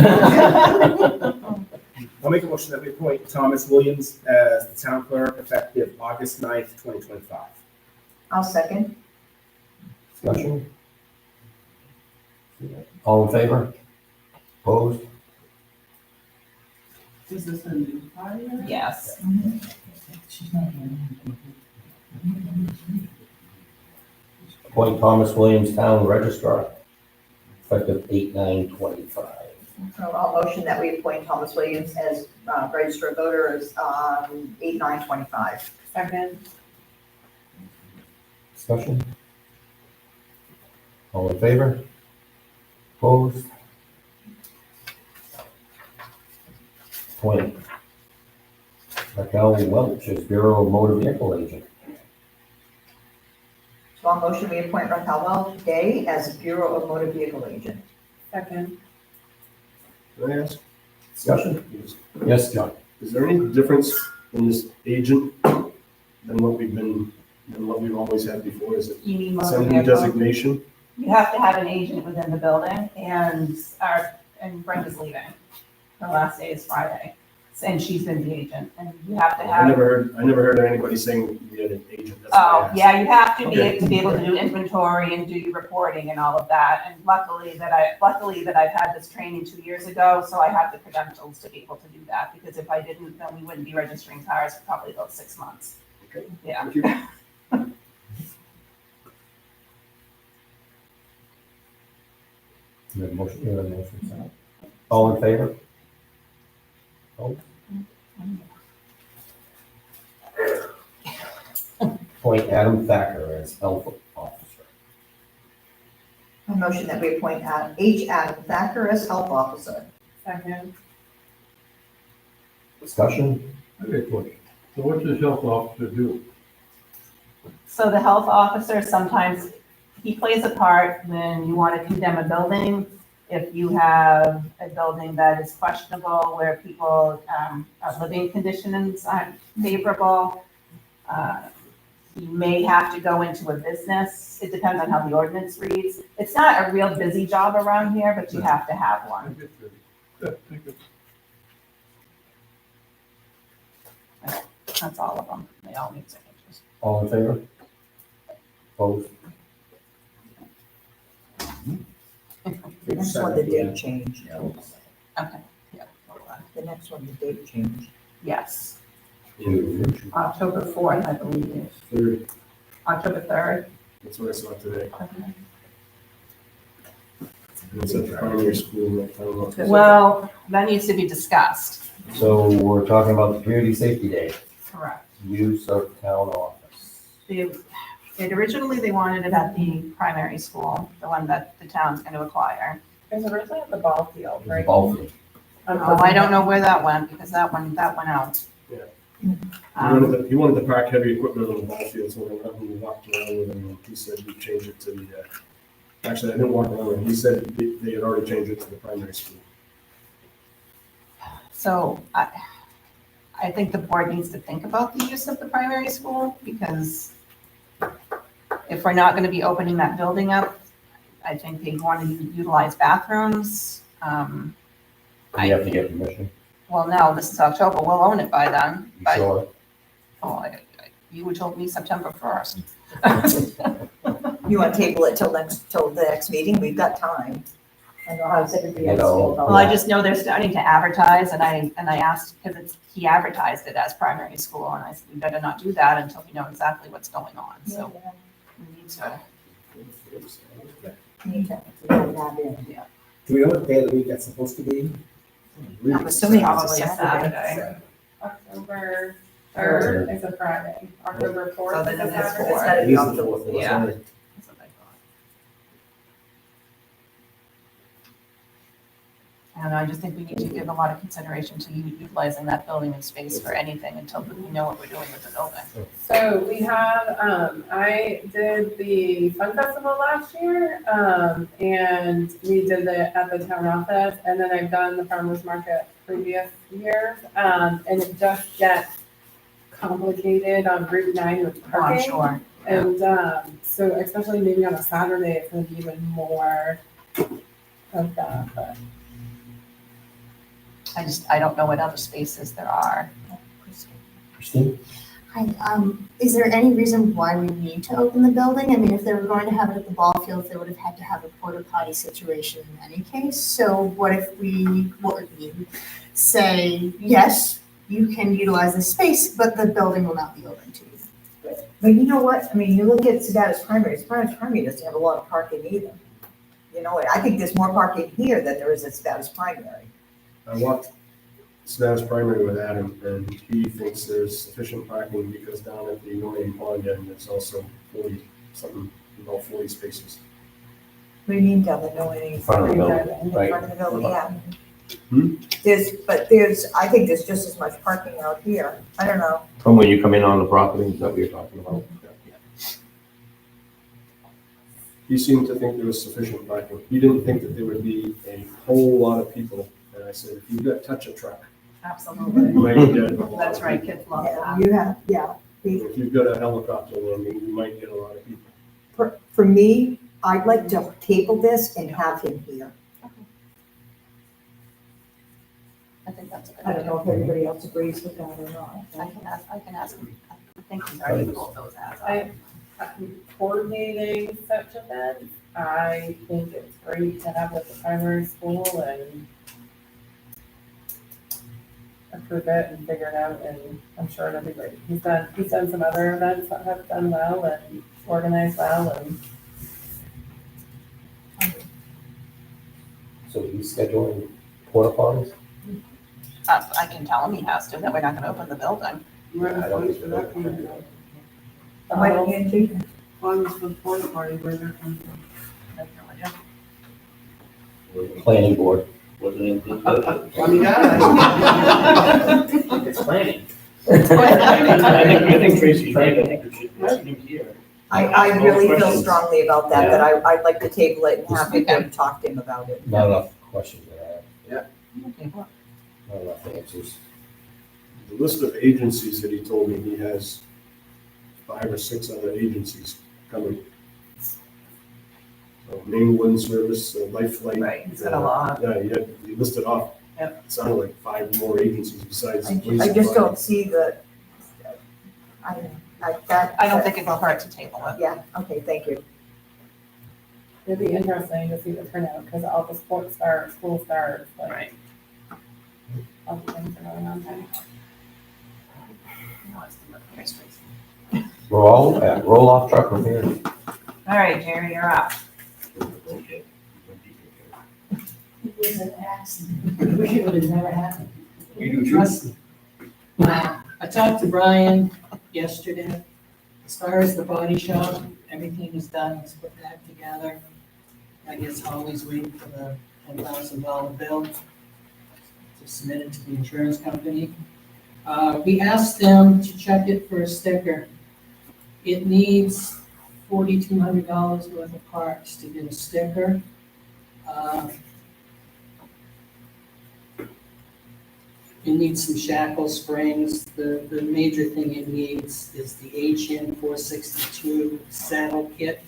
S7: I'll make a motion that we appoint Thomas Williams as the town clerk effective August 9th, 2025.
S9: I'll second.
S2: Discussion? All in favor? Opposed?
S14: Is this a new hire?
S1: there. Yes.
S14: She's not here.
S2: Appoint Thomas Williams, town registrar, effective 8/9/25.
S9: So I'll motion that we appoint Thomas Williams as register of voters on 8/9/25.
S3: Second.
S2: Discussion? All in favor? Opposed? Appoint Raquel Welch as Bureau of Motor Vehicle Agent.
S9: So I'll motion we appoint Raquel Welch Day as Bureau of Motor Vehicle Agent.
S3: Second.
S12: Can I ask,
S2: Discussion? Yes, John?
S12: is there any difference in this agent than what we've always had before? Is it
S1: You mean motor
S12: some new
S1: vehicle?
S12: designation?
S1: You have to have an agent within the building, and Brenda's leaving. Her last day is Friday, and she's been the agent, and you have to
S12: I
S1: have.
S12: never heard of anybody saying we had an agent. That's why I
S1: Oh,
S12: asked.
S1: yeah, you have to
S12: Okay.
S1: be able to do inventory and do your reporting and all of that. And luckily that I've had this training 2 years ago, so I have the credentials to be able to do that. Because if I didn't, then we wouldn't be registering cars for probably about 6 months.
S12: Okay.
S1: Yeah.
S12: Thank you.
S2: You have a motion, you have a motion, second. All in favor? Oh. Appoint Adam Thacker as health officer.
S9: A motion that we appoint Adam Thacker as health officer.
S3: Second.
S2: Discussion?
S5: I have a question. So what does health officer do?
S1: So the health officer, sometimes he plays a part when you want to condemn a building. If you have a building that is questionable, where people, living conditions aren't favorable, you may have to go into a business. It depends on how the ordinance reads. It's not a real busy job around here, but you have to have one. That's all of them. They all need signatures.
S2: All in favor? Opposed?
S9: The next one, the date change.
S1: Okay, yeah. hold on.
S9: The next one, the date change.
S1: Yes,
S2: Two.
S1: October 4th, I believe.
S12: Third,
S1: October 3rd.
S12: that's what I saw today.
S1: Okay.
S12: It's at the primary school. I don't know.
S1: Well, that needs to be discussed.
S2: So we're talking about the Community Safety Day,
S1: Correct.
S2: use of town office.
S1: Originally, they wanted it at the primary school, the one that the town's going to acquire.
S3: It was originally at the ball field, right?
S2: Both.
S1: Oh, I don't know where that went, because that went out.
S12: Yeah.
S1: Um,
S12: He wanted to park heavy equipment on the ball field, so when we walked around with him, he said we changed it to the, actually, I didn't walk around with him, he said they had already changed it to the primary school.
S1: So I think the board needs to think about the use of the primary school, because if we're not going to be opening that building up, I think they want to utilize bathrooms.
S2: We have to get permission.
S1: Well, no, this is October, we'll own it by then.
S2: You
S1: But,
S2: sure?
S1: you would told me September 1st.
S9: You want to table it till the next meeting? We've got time. I know how everybody else
S2: No.
S9: feels about
S1: Well, I
S9: that.
S1: just know they're starting to advertise, and I asked, because he advertised it as primary school, and I said, we better not do that until we know exactly what's going on, so we need to.
S9: Need to put that in.
S7: Do we know what day of the week that's supposed to be?
S9: I'm assuming it's a
S1: Probably a
S9: Saturday.
S1: Saturday.
S3: October 3rd is a Friday. October 4th
S1: So
S3: is
S1: then
S3: a
S1: it is
S3: Saturday.
S1: four.
S9: gotta
S12: It
S9: be
S12: is
S9: off
S12: the
S9: the-
S12: fourth,
S1: Yeah.
S12: sorry.
S1: That's what I thought. And I just think we need to give a lot of consideration to utilizing that building and space for anything until we know what we're doing with the building.
S3: So we have, I did the fun festival last year, and we did it at the town office, and then I've done the farmer's market previous years, and it just gets complicated on Route 9 with
S1: I'm
S3: parking.
S1: sure.
S3: And, so especially maybe on a Saturday, it's gonna be even more of that, but.
S1: I don't know what other spaces there are.
S2: Christine?
S10: Hi, is there any reason why we need to open the building? I mean, if they were going to have it at the ball field, they would have had to have a porta potty situation in any case. So what if we say, yes, you can utilize the space, but the building will not be open to you?
S9: But you know what? I mean, you look at Sedatus Primary, Sedatus Primary doesn't have a lot of parking either. You know, I think there's more parking here than there is at Sedatus Primary.
S12: I walked Status Primary with Adam, and he thinks there's sufficient parking because down at the Norman Pond end, there's also 40 spaces.
S9: What do you mean down the Noe?
S2: In front of the building,
S9: In
S2: right?
S9: front of the building, yeah.
S12: Hmm?
S9: I think there's just as much parking out here. I don't know.
S2: From when you come in on the property, is that what you're talking about?
S12: He seemed to think there was sufficient parking. He didn't think that there would be a whole lot of people. And I said, if you've got touch a truck,
S1: Absolutely.
S12: you might get a lot
S1: That's
S12: of
S1: right,
S12: people.
S1: kids love
S9: Yeah,
S1: that.
S9: you have, yeah.
S12: If you've got a helicopter landing, you might get a lot of people.
S9: For me, I'd like to table this and have him here.
S1: I think that's a good
S9: I don't
S1: idea.
S9: know if everybody else agrees with that or not.
S1: I can ask him. I think he's already pulled those ads.
S3: Coordinating such events, I think it's great to have at the primary school and approve it and figure it out, and I'm sure it'll be great. He's done some other events that have done well and organized well, and
S2: So he's scheduling porta potties?
S1: I can tell him he has to, that we're not gonna open the building.
S2: I don't think so.
S3: funds for the porta party, where they're coming from.
S1: I have no idea.
S2: Planning board.
S11: Funny
S7: It's planning.
S11: I think Tracy's right, I think we should listen him here.
S9: I really feel
S11: Questions?
S9: strongly about that, that I'd like to table it and have him talk to him about it.
S2: Not enough questions that
S1: Okay, well,
S2: I have. Not enough answers.
S12: The list of agencies that he told me, he has 5 or 6 other agencies coming. So Maine Wind Service, Life Flight.
S1: Right, he's got a lot.
S12: Yeah, he listed off.
S1: Yep.
S12: It sounded like 5 more agencies besides.
S9: I
S12: police
S9: just
S12: department.
S9: don't see the, I don't know, like that.
S1: I don't think it will hurt to table it.
S9: Yeah, okay, thank you.
S3: It'd be interesting to see the turnout, because all the sports start, school starts, like,
S1: Right.
S3: all the things are going on there.
S1: No, it's the very streets.
S2: Roll off truck from here.
S1: All right, Jerry, you're up.
S11: Okay.
S14: It was an accident. I wish it would have never happened.
S11: You do too.
S14: Trust me. I talked to Brian yesterday. As far as the body shop, everything is done, he's put that together. I guess always waiting for the $10,000 bill to submit it to the insurance company. We asked them to check it for a sticker. It needs $4,200 worth of parts to get a sticker. It needs some shackle springs. The major thing it needs is the HN 462 saddle kit.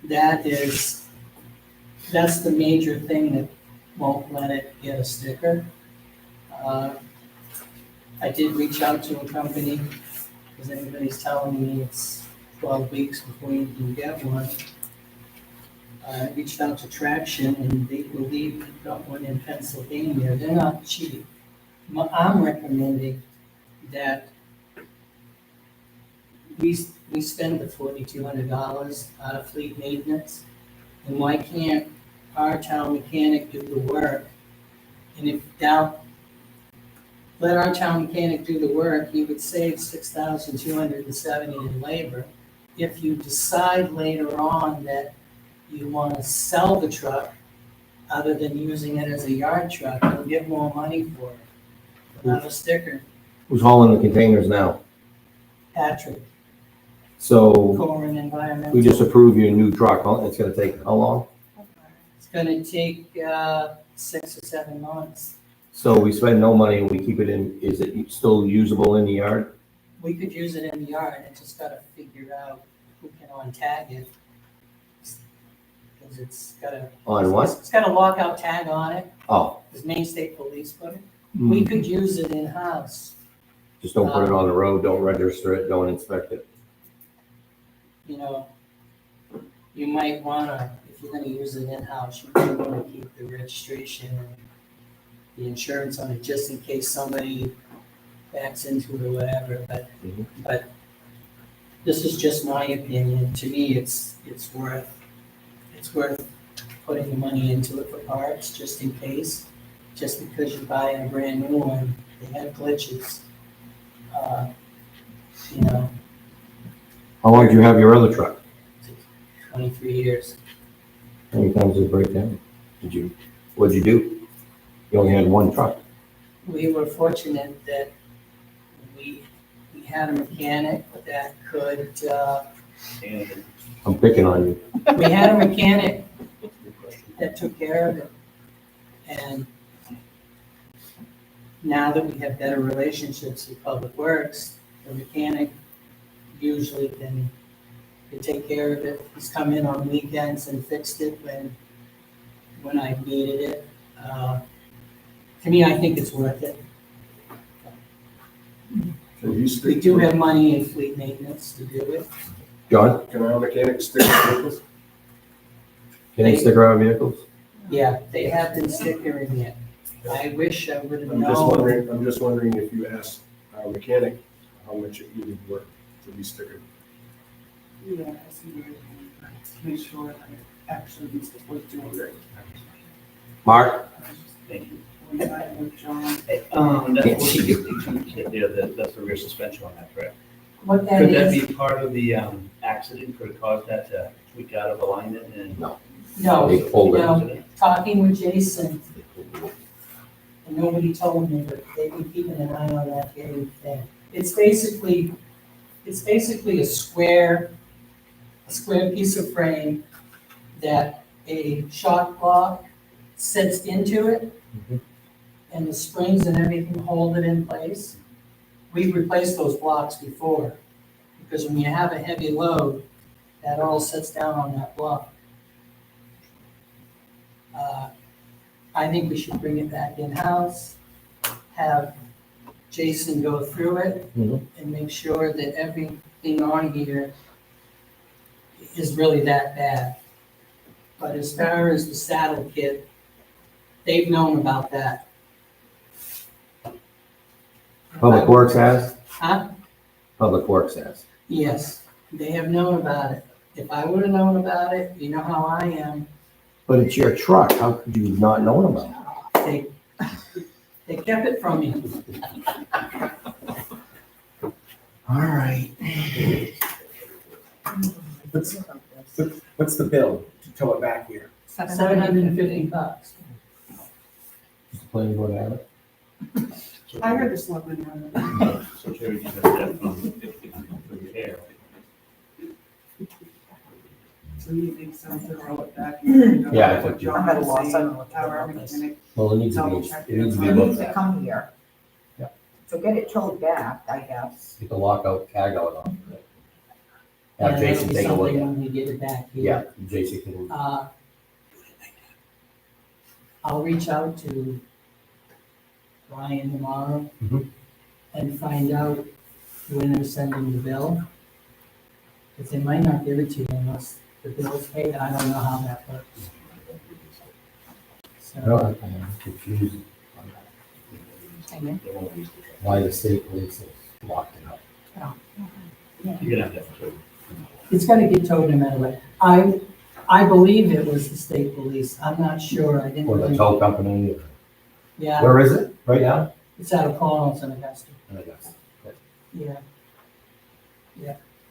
S14: That's the major thing that won't let it get a sticker. I did reach out to a company, because everybody's telling me it's 12 weeks before you can get one. I reached out to Traction, and they believe they've got one in Pennsylvania. They're not cheap. I'm recommending that we spend the $4,200 out of fleet maintenance. And why can't our town mechanic do the work? And if let our town mechanic do the work, you would save $6,270 in labor. If you decide later on that you want to sell the truck, other than using it as a yard truck, you'll get more money for it. Without a sticker.
S2: Who's hauling the containers now?
S14: Patrick,
S2: So
S14: Corin Environmental.
S2: we just approved your new truck. It's gonna take how long?
S14: It's gonna take 6 or 7 months.
S2: So we spend no money and we keep it in, is it still usable in the yard?
S14: We could use it in the yard, I just gotta figure out who can untag it. Because it's got a.
S2: On what?
S14: It's got a lockout tag on it,
S2: Oh,
S14: because Maine State Police put it. We could use it in-house,
S2: just don't put it on the road, don't register it, don't inspect it.
S14: you know. You might wanna, if you're gonna use it in-house, you might wanna keep the registration and the insurance on it, just in case somebody backs into it or whatever,
S2: Mhm.
S14: but this is just my opinion. To me, it's worth putting the money into it for parts, just in case. Just because you buy a brand new one, they have glitches. You know,
S2: How long did you have your other truck?
S14: 23 years.
S2: How many times did it break down? What'd you do? You only had one truck.
S14: We were fortunate that we had a mechanic that could,
S11: And
S2: I'm picking on you.
S14: we had a mechanic that took care of it. And now that we have better relationships with Public Works, the mechanic usually can to take care of it. He's come in on weekends and fixed it when I needed it. To me, I think it's worth it.
S12: Can you
S14: We
S12: stick,
S14: do have money in fleet maintenance to do it.
S2: John,
S12: can our mechanics stick with vehicles?
S2: can they stick around vehicles?
S14: Yeah, they have been stickering it. I wish I would have
S12: I'm just
S14: known.
S12: wondering if you asked our mechanic how much it needed work to be stickered.
S4: Yeah, I see where you're going, to make sure that it actually is worth doing it.
S2: Mark?
S15: Thank you.
S4: When I with John.
S15: That's the rear suspension on that, correct?
S14: What that
S15: Could that
S14: is,
S15: be part of the accident? Could it cause that to tweak out of alignment and?
S14: no,
S2: They pulled it.
S14: no, talking with Jason, and nobody told me, but they've been keeping an eye on that very thing. It's basically a square piece of frame that a shock block sits into it, and the springs and everything hold it in place. We've replaced those blocks before, because when you have a heavy load, that all sits down on that block. I think we should bring it back in-house, have Jason go through it,
S2: Mhm.
S14: and make sure that everything on here is really that bad. But as far as the saddle kit, they've known about that.
S2: Public Works has?
S14: Huh?
S2: Public Works has.
S14: Yes, they have known about it. If I would have known about it, you know how I am,
S2: But it's your truck, how could you not know about it?
S14: they kept it from me.
S2: All right.
S7: What's the bill to tow it back here?
S14: $750.
S2: Just the planning board have it?
S4: I heard the selectman on it.
S15: So Jerry, you have that from repair.
S4: So you think someone to roll it back?
S2: Yeah, I think you-
S9: I'm at a loss, I don't know what to do
S4: Our
S9: about this.
S4: mechanic,
S2: Well, it needs to be,
S4: Double check
S2: it needs to be
S9: It
S2: looked
S9: needs to
S2: at.
S9: come here.
S2: Yeah.
S9: So get it towed back, I guess.
S2: Get the lockout, tag out on it. Have
S14: And
S2: Jason
S14: that'll be
S2: take a look
S14: something
S2: at it.
S14: when we get it back here.
S2: Yeah, Jason can,
S14: I'll reach out to Ryan tomorrow
S2: Mhm.
S14: and find out when they're sending the bill. Because they might not give it to you unless the bill's paid. I don't know how that works.
S2: I
S14: So,
S2: don't, I'm confused on that. Why the state police is locked it up.
S15: You're gonna have that too.
S14: it's gotta get towed no matter what. I believe it was the state police. I'm not sure. I didn't
S2: Or the
S14: really.
S2: tow company,
S14: Yeah,
S2: where is it right now?
S14: it's out of Paul's in Augusta.
S2: I guess.
S14: Yeah.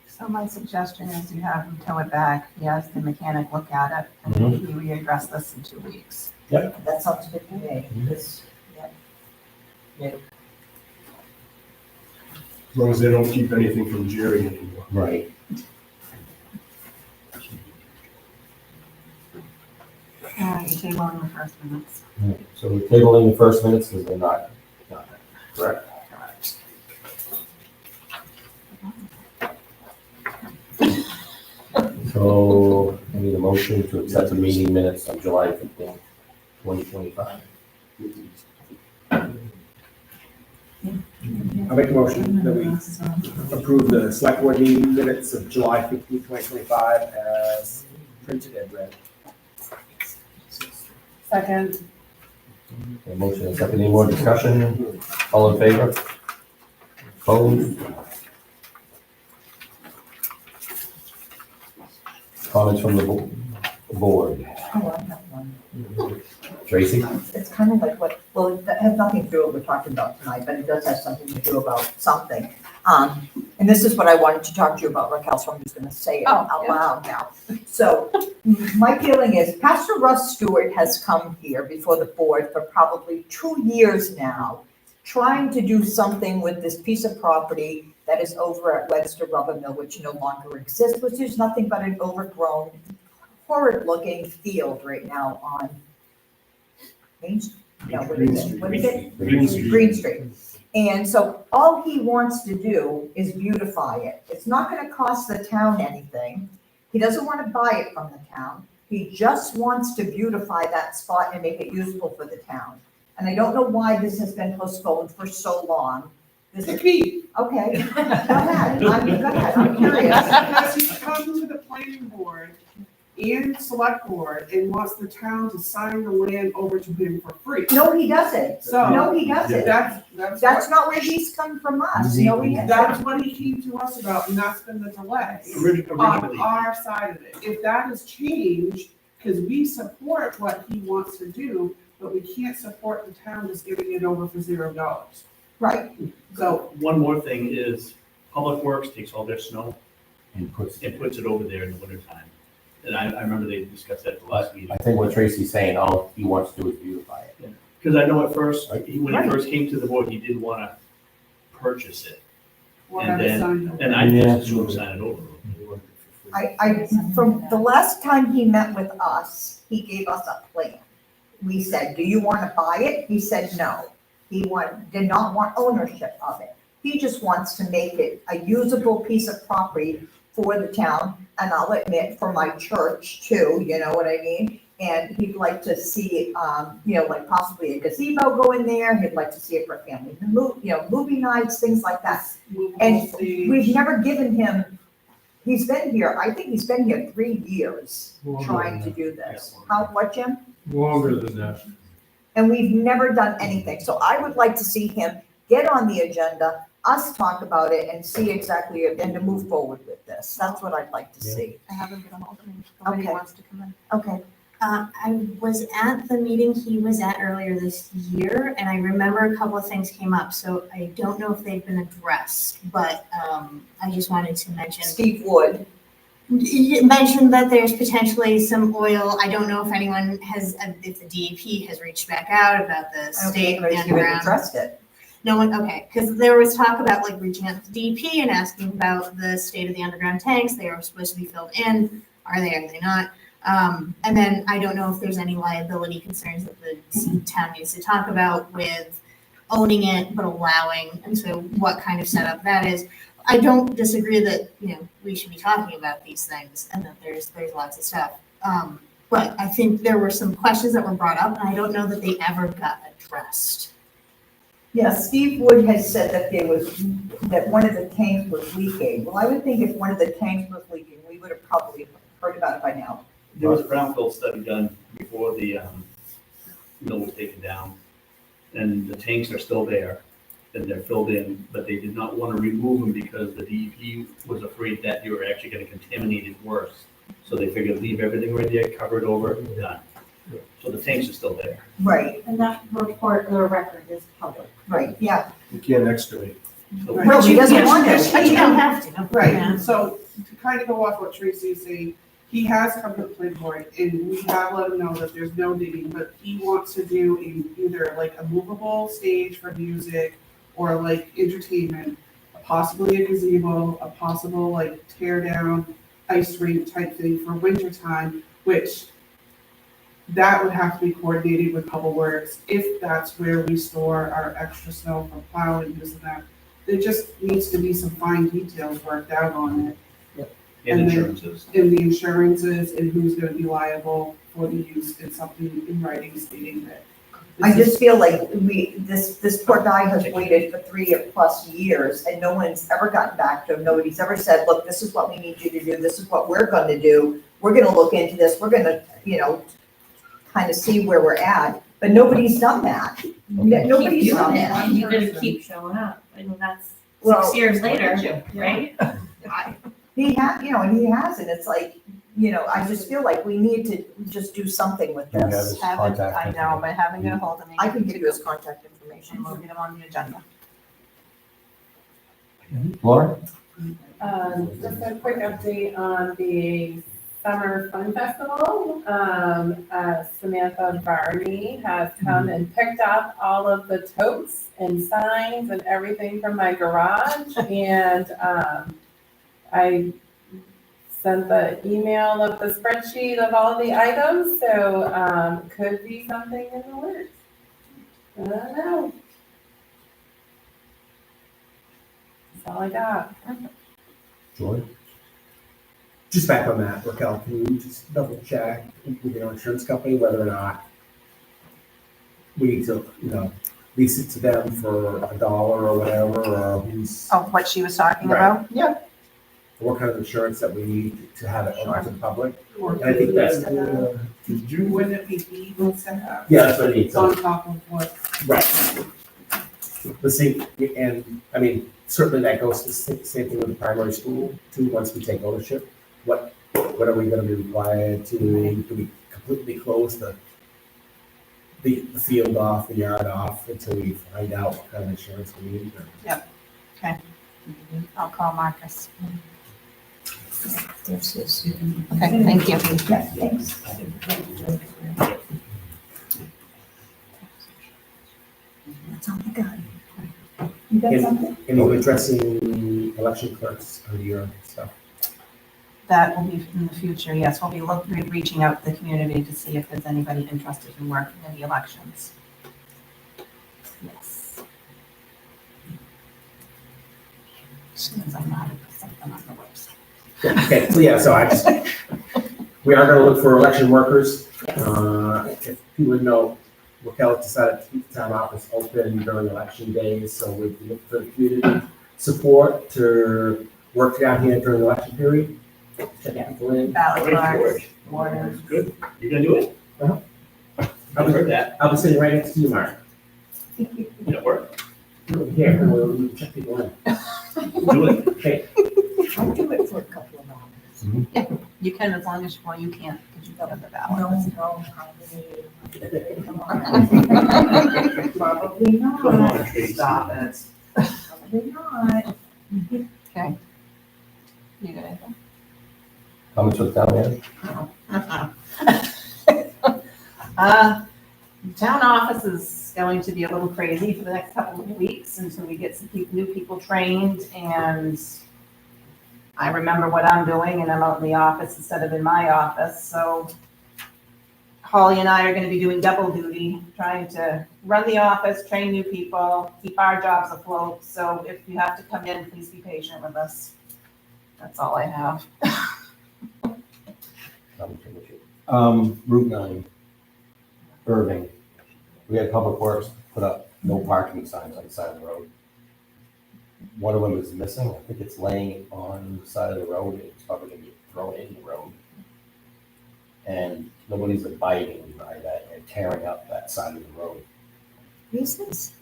S1: So my suggestion is you have him tow it back, yes, the mechanic look at it, and
S2: Mhm.
S1: maybe we address this in 2 weeks.
S9: That sounds good to me. This-
S12: As long as they don't keep anything from Jerry anymore.
S2: Right.
S1: You table on the first minutes.
S2: So we're tabling the first minutes because they're not, correct? So I need a motion to accept the meeting minutes of July 15th, 2025.
S7: I make a motion that we approve the select board meeting minutes of July 15, 2025 as printed and read.
S3: Second,
S2: Okay, motion is second. Any more discussion? All in favor? Opposed? Comments from the board?
S9: Oh, I have one.
S2: Tracy?
S9: It's kind of like what, well, it has nothing to do with what we're talking about tonight, but it does have something to do about something. And this is what I wanted to talk to you about, Raquel, so I'm just gonna say it
S1: Oh,
S9: out
S1: yeah.
S9: loud now. So my feeling is Pastor Russ Stewart has come here before the board for probably 2 years now, trying to do something with this piece of property that is over at Webster Rubber Mill, which no longer exists, which is nothing but an overgrown, horrid-looking field right now on Main Street. No, what is it? What is it?
S12: Green Street.
S9: Green Street. And so all he wants to do is beautify it. It's not gonna cost the town anything. He doesn't wanna buy it from the town. He just wants to beautify that spot and make it usable for the town. And I don't know why this has been postponed for so long. This is,
S16: Pete,
S9: okay, go ahead, I'm curious.
S16: because he's come to the planning board and select board and wants the town to sign the land over to him for free.
S9: No, he doesn't.
S16: So.
S9: No, he doesn't.
S16: That's
S9: That's not where he's come from us. No, he
S16: That's
S9: hasn't.
S16: what he came to us about, and that's been the delay on
S15: Originally,
S16: our side of it. If that has changed, because we support what he wants to do, but we can't support the town just giving it over for $0.
S9: Right.
S16: So,
S15: one more thing is, Public Works takes all their snow
S2: And puts,
S15: and puts it over there in the wintertime. And I remember they discussed that at the last meeting.
S2: I think what Tracy's saying, all he wants to do is beautify it.
S15: Because I know at first, when he first came to the board, he did want to purchase it.
S16: we'll
S15: And
S16: have it
S15: then-
S16: signed.
S15: And I just assumed sign it over.
S9: From the last time he met with us, he gave us a plan. We said, do you want to buy it? He said, no. He did not want ownership of it. He just wants to make it a usable piece of property for the town. And I'll admit, for my church too, you know what I mean? And he'd like to see, like possibly a gazebo go in there. He'd like to see it for family, movie nights, things like that. And we've never given him, he's been here, I think he's been here 3 years trying to do this. What, Jim?
S11: Longer than that.
S9: And we've never done anything. So I would like to see him get on the agenda, us talk about it and see exactly, and to move forward with this. That's what I'd like to see.
S1: I haven't been hold of him. Nobody
S9: Okay.
S1: wants to come in.
S9: Okay.
S10: I was at the meeting he was at earlier this year, and I remember a couple of things came up, so I don't know if they've been addressed, but I just wanted to mention.
S9: Steve Wood.
S10: You mentioned that there's potentially some oil. I don't know if anyone has, if the DEP has reached back out about the
S9: I don't
S10: state
S9: think
S10: of the
S9: anybody's even
S10: underground.
S9: addressed it.
S10: No one, okay, because there was talk about like reaching out to the DEP and asking about the state of the underground tanks. They were supposed to be filled in. Are they not? And then I don't know if there's any liability concerns that the town needs to talk about with owning it, but allowing, and so what kind of setup that is. I don't disagree that, we should be talking about these things and that there's lots of stuff. But I think there were some questions that were brought up and I don't know that they ever got addressed.
S9: Yeah, Steve Wood has said that one of the tanks was leaking. Well, I would think if one of the tanks was leaking, we would have probably heard about it by now.
S15: There was a brownfield study done before the mill was taken down. And the tanks are still there, and they're filled in, but they did not want to remove them because the DEP was afraid that you were actually going to contaminate it worse. So they figured leave everything right there, cover it over, done. So the tanks are still there.
S9: Right,
S10: And that report or record is public.
S9: right, yeah.
S12: You can't excavate.
S15: So
S9: Well, he doesn't want to.
S10: But you don't have to.
S16: Right, so to kind of go off what Tracy's saying, he has come to the planning board and we have let him know that there's no digging, but he wants to do either like a movable stage for music or like entertainment, possibly a gazebo, a possible like tear down ice rink type thing for winter time, which that would have to be coordinated with Public Works if that's where we store our extra snow from plowing, this and that. There just needs to be some fine details worked out on it.
S15: And
S16: And then-
S15: insurances.
S16: And the insurances and who's gonna be liable for the use and something in writing stating that.
S9: I just feel like this poor guy has waited for 3+ years and no one's ever gotten back to him. Nobody's ever said, look, this is what we need you to do. This is what we're gonna do. We're gonna look into this. We're gonna, kind of see where we're at. But nobody's done that. Nobody's done that.
S10: You gotta keep showing up. I mean, that's
S9: Well,
S10: 6 years later, right?
S9: He and he hasn't. It's like, I just feel like we need to just do something with
S2: Do you have
S9: this.
S2: his
S1: Haven't,
S2: contact
S1: I know,
S2: information?
S1: but haven't got a hold of me.
S9: I can give you his contact information.
S1: And we'll get him on the agenda.
S2: Laura?
S3: Just a quick update on the Summer Fun Festival. Samantha Varney has come and picked up all of the totes and signs and everything from my garage. And I sent the email of the spreadsheet of all the items, so could be something in the works. I don't know. That's all I got.
S2: Joy?
S7: Just back on that, Raquel, can you just double check with your insurance company whether or not we need to, lease it to them for $1 or whatever, or who's,
S1: Oh, what she was talking
S7: Right.
S1: about? Yeah.
S7: what kind of insurance that we need to have it open to the public?
S16: Or
S7: And I think that's,
S16: did you, wouldn't it be legal to have?
S7: yeah, that's what I need.
S16: It's on top of what,
S7: Right. But see, and I mean, certainly that goes to the same thing with the primary school too, once we take ownership. What are we gonna be required to, do we completely close the field off, the yard off until we find out what kind of insurance we need?
S1: I'll call Marcus.
S9: Okay,
S1: Okay, thank you.
S9: thanks. That's all I got. You got something?
S7: And you're addressing election clerks under your stuff.
S1: That will be in the future, yes. We'll be reaching out to the community to see if there's anybody interested in working in the elections. Yes. As soon as I know how to put something on the website.
S7: Okay, so yeah, we are gonna look for election workers. If people would know, Raquel decided to keep the town office open during election days, so we look for the community support to work down here during the election period. Check people in.
S1: Ballot
S15: Great,
S1: clerks,
S15: George.
S1: wardens.
S15: Good. You gonna do it? I heard that.
S7: I'll be sitting right next to you, Mark.
S15: It'll work.
S7: Here, and we'll check people in.
S15: Do it.
S7: Okay.
S9: I'll do it for a couple of hours.
S1: You can as long as, well, you can't, because you don't have the
S9: No,
S1: ballot.
S9: probably. Come on. Probably not.
S15: Come on, Tracy.
S16: stop it.
S9: Probably not.
S1: Okay. You got anything?
S2: Comments with the town manager?
S1: Town office is going to be a little crazy for the next couple of weeks until we get some new people trained, and I remember what I'm doing, and I'm out in the office instead of in my office, so Holly and I are gonna be doing double duty, trying to run the office, train new people, keep our jobs afloat, so if you have to come in, please be patient with us. That's all I have.
S2: Route 9, Irving. We had Public Works put up no parking signs on the side of the road. One of them is missing. I think it's laying on the side of the road. It's probably gonna get thrown in the road. And nobody's abiding by that and tearing up that side of the road,
S9: Who's this?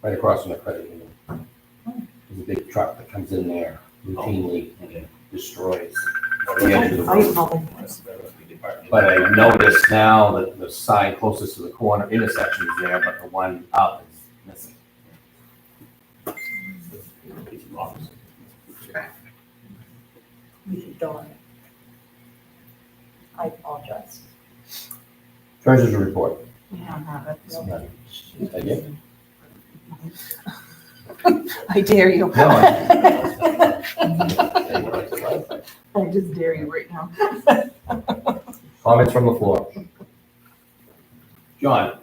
S2: right across from the credit union. There's a big truck that comes in there routinely and destroys the edge of the road. But I noticed now that the sign closest to the corner intersection is there, but the one up is missing.
S9: We should darn it. I apologize.
S2: Treasurer's report.
S1: We don't have it.
S2: I did.
S1: I dare you.
S2: No,
S1: I just dare you right now.
S2: Comments from the floor. John?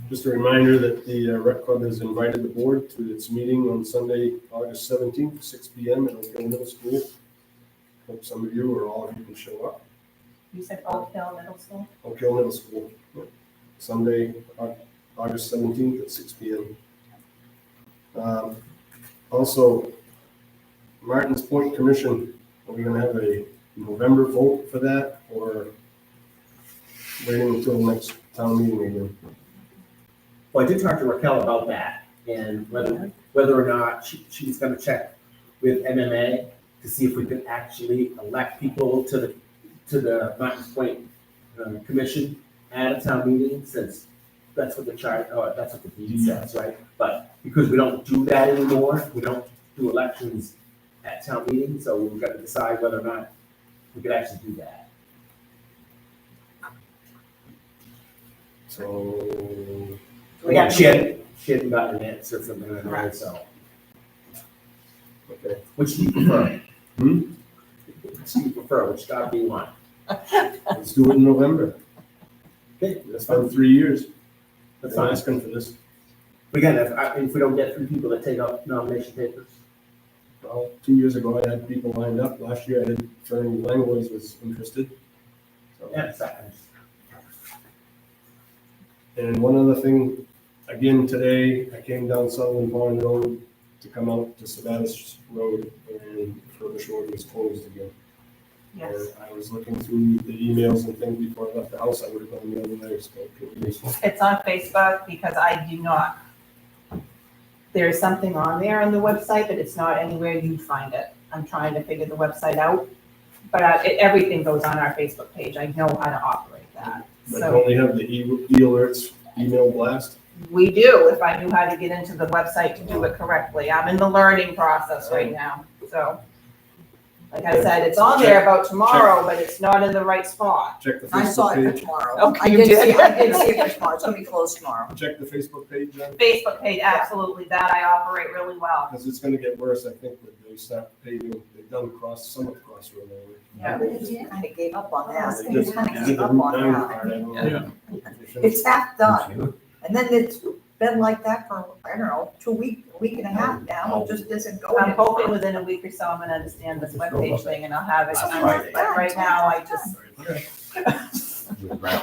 S12: Just a reminder that the Rec Club has invited the board to its meeting on Sunday, August 17th, 6 p.m. at Oak Hill Middle School. Hope some of you or all of you can show up.
S1: You said Oak Hill Middle School?
S12: Oak Hill Middle School, Yep. Sunday, August 17th at 6 p.m. Also, Martins Point Commission, are we gonna have a November vote for that, or waiting until the next town meeting again?
S7: Well, I did talk to Raquel about that, and whether or not she's gonna check with MMA to see if we can actually elect people to the Martins Point Commission at a town meeting, since that's what the chart, that's what the deed says, right? But because we don't do that anymore, we don't do elections at town meetings, so we've got to decide whether or not we could actually do that.
S12: So,
S7: Again, she hadn't gotten an answer from the MMA, so.
S12: okay.
S7: Which do you prefer?
S12: Hmm?
S7: Which do you prefer? Which job do you want?
S12: Let's do it in November.
S7: Okay,
S12: It's been 3 years.
S7: that's
S12: I'm
S7: fine.
S12: asking for this.
S7: But again, if we don't get three people that take out nomination papers,
S12: Well, 2 years ago, I had people lined up. Last year, I had Fern Langlois was interested. So- And one other thing, again, today, I came down Sutherland Pond Road to come out to Sabatis Road, and Furbish Road was closed again.
S1: Yes.
S12: And I was looking through the emails and things before I left the house. I would have gone the other way, so
S1: It's on Facebook because I do not. There is something on there on the website, but it's not anywhere you'd find it. I'm trying to figure the website out. But everything goes on our Facebook page. I know how to operate that.
S12: But
S1: So
S12: don't they have the e-alerts, email blast?
S1: we do, if I knew how to get into the website to do it correctly. I'm in the learning process right now, so. Like I said, it's on there about tomorrow, but it's not in the right spot.
S12: Check the
S9: I saw
S12: Facebook
S9: it for
S12: page.
S9: tomorrow.
S1: Okay,
S9: I
S1: you
S9: did
S1: did.
S9: I did see it for tomorrow. It's gonna be closed tomorrow.
S12: Check the Facebook page, Jen,
S1: Facebook page, absolutely, that I operate really well.
S12: because it's gonna get worse, I think, when they start paving, they've done some of Cross Road already.
S1: Yeah.
S9: They just kind of gave up on that.
S12: They
S9: They
S12: just
S9: just kind of
S12: did
S9: gave
S12: the
S9: up
S12: Route
S9: on
S12: 9
S9: that.
S12: part, I don't know.
S9: It's half done. And then it's been like that for, I don't know, a week and a half now. It just isn't going.
S1: I'm hoping within a week or so, I'm gonna understand this webpage thing and I'll have it.
S2: That's right.
S1: But right now, I just.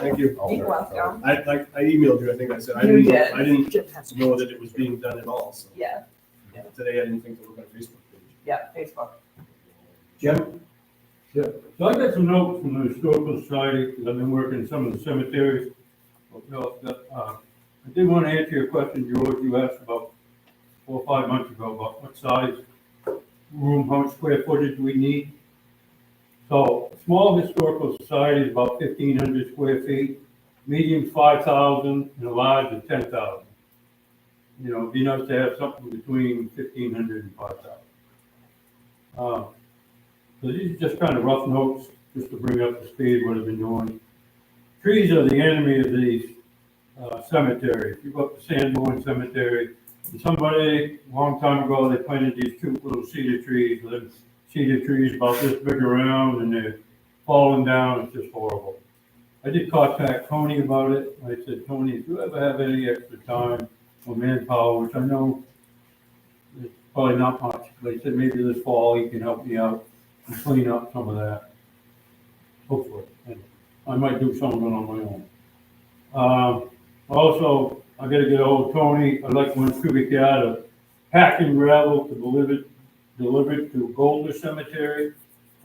S12: Thank you.
S1: You're welcome.
S12: I emailed you, I think I said,
S1: You did.
S12: I didn't know that it was being done at all, so.
S1: Yeah,
S12: Today, I didn't think to look on Facebook page.
S1: yeah, Facebook.
S2: Jim?
S11: So I got some notes from the Historical Society, because I've been working in some of the cemeteries. I did want to answer your question, George, you asked about 4 or 5 months ago, about what size room, how much square footage we need. So, a small historical society is about 1,500 square feet, medium 5,000, and a large is 10,000. You know, it'd be nice to have something between 1,500 and 5,000. So these are just kind of rough notes, just to bring up to speed what I've been doing. Trees are the enemy of these cemeteries. You go up to Sanborn Cemetery, and somebody, a long time ago, they planted these cute little cedar trees. The cedar trees about this big around, and they're falling down. It's just horrible. I did contact Tony about it. I said, Tony, if you ever have any extra time or manpower, which I know is probably not much, but he said maybe this fall he can help me out and clean up some of that. Hopefully. And I might do some of it on my own. Also, I gotta get ahold of Tony. I'd like 1 cubic yard of packing gravel to deliver it to Golder Cemetery.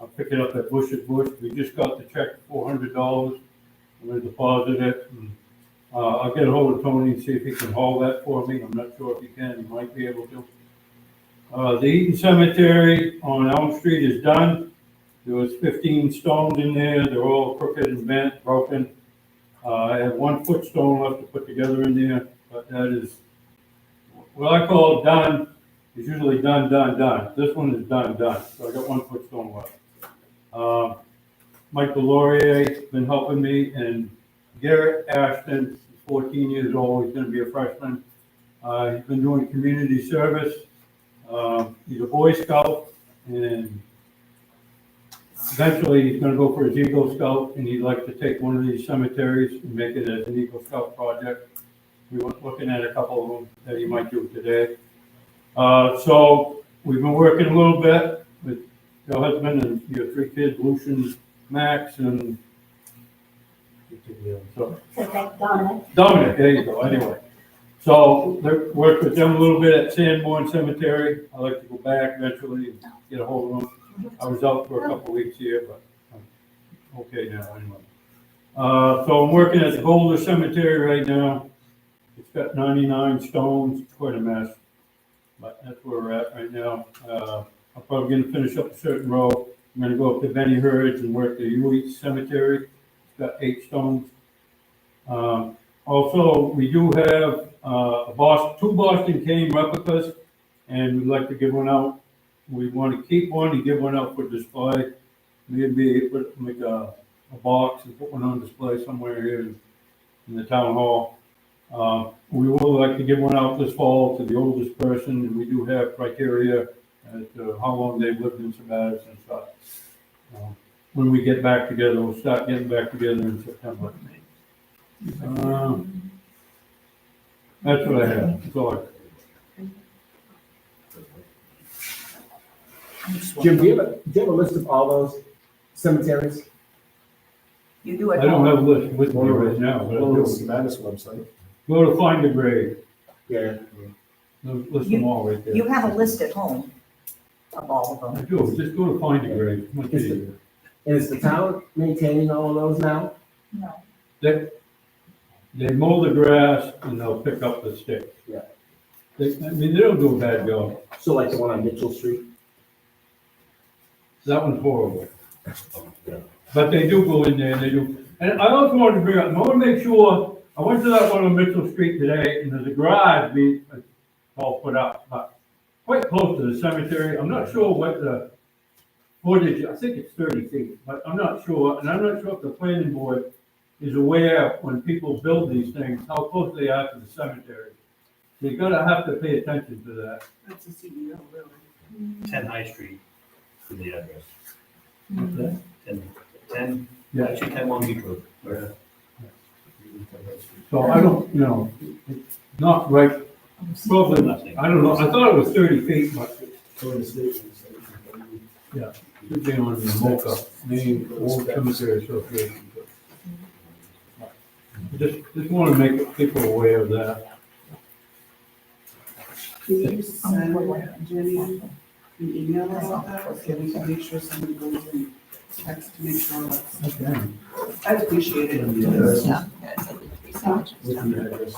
S11: I'll pick it up at Bush's Bush. We just got the check for $400. I'm gonna deposit it. And, I'll get ahold of Tony and see if he can haul that for me. I'm not sure if he can. He might be able to. The Eaton Cemetery on Elm Street is done. There was 15 stones in there. They're all crooked and bent, broken. I have 1 foot stone left to put together in there, but that is, what I call done is usually done. This one is done. So I got 1 foot stone left. Michael Laurier's been helping me, and Garrett Ashton, 14 years old, he's gonna be a freshman. He's been doing community service. He's a Boy Scout, and eventually he's gonna go for his Eagle Scout, and he'd like to take one of these cemeteries and make it as an Eagle Scout project. We were looking at a couple of them that he might do today. So we've been working a little bit with your husband and your 3 kids, Lucian, Max, and so Dominic, there you go, anyway. So, worked with them a little bit at Sanborn Cemetery. I like to go back eventually and get a hold of them. I was out for a couple of weeks here, but I'm okay now anyway. So I'm working at the Boulder Cemetery right now. It's got 99 stones, it's quite a mess, but that's where we're at right now. I'm probably gonna finish up a certain row. I'm gonna go up to Benny Hurd's and work the Ewing Cemetery. It's got 8 stones. Also, we do have 2 Boston cane replicas, and we'd like to give one out. We want to keep one and give one out for display. Maybe make a box and put one on display somewhere here in the town hall. We would like to give one out this fall to the oldest person, and we do have criteria as to how long they've lived in Sabatis and stuff. When we get back together, we'll start getting back together in September. That's what I have. That's all I have.
S7: Jim, do you have a list of all those cemeteries?
S9: You do
S11: I
S9: it.
S11: don't have a list with me right now, but I'll
S12: Go
S11: do
S12: to
S11: it.
S12: the Madison website.
S11: Go to find a grave,
S7: Yeah.
S11: list them all right there.
S9: You have a list at home of all of
S11: I
S9: them.
S11: do, just go to find a grave, much
S7: Is
S11: easier.
S7: Is the town maintaining all of those now?
S9: No.
S11: They mow the grass and they'll pick up the sticks.
S7: Yeah.
S11: I mean, they don't do a bad job.
S7: So like the one on Mitchell Street?
S11: That one's horrible. But they do go in there and they do, and I also wanted to bring up, I want to make sure, I went to that one on Mitchell Street today and there's a garage being, all put up, but quite close to the cemetery. I'm not sure what the footage, I think it's 30 feet, but I'm not sure, and I'm not sure if the planning board is aware when people build these things, how close they are to the cemetery. You're gonna have to pay attention to that.
S16: That's a CEO, really.
S15: 10 High Street for the address.
S11: Okay?
S15: 10,
S11: Yeah.
S15: actually 10 Long Beach Road.
S11: So I don't, it's not right, probably, I don't know, I thought it was 30 feet, but yeah, should be on the MOCA, Maine Old Cemetery Association. Just want to make people aware of that.
S16: Can you send Jenny an email about that, so we can make sure somebody goes and checks to make sure that's,
S11: Okay.
S16: I appreciate it.
S1: Yeah, guys, I think research and
S12: With
S1: stuff.
S12: the addresses.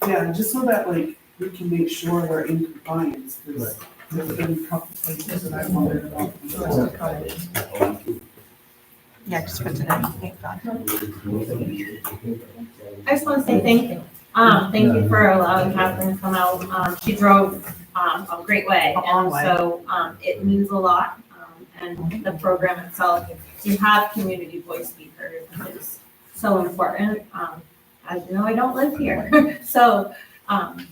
S16: Yeah, just so that like, we can make sure we're in compliance, because there's been a couple places that I wondered about.
S1: Yeah, just for today, thank God.
S10: I just want to say thank you. Thank you for allowing Catherine to come out. She drove, a great way.
S1: A long
S10: And
S1: way.
S10: so, it means a lot. And the program itself, to have community voice speakers is so important. As you know, I don't live here. So,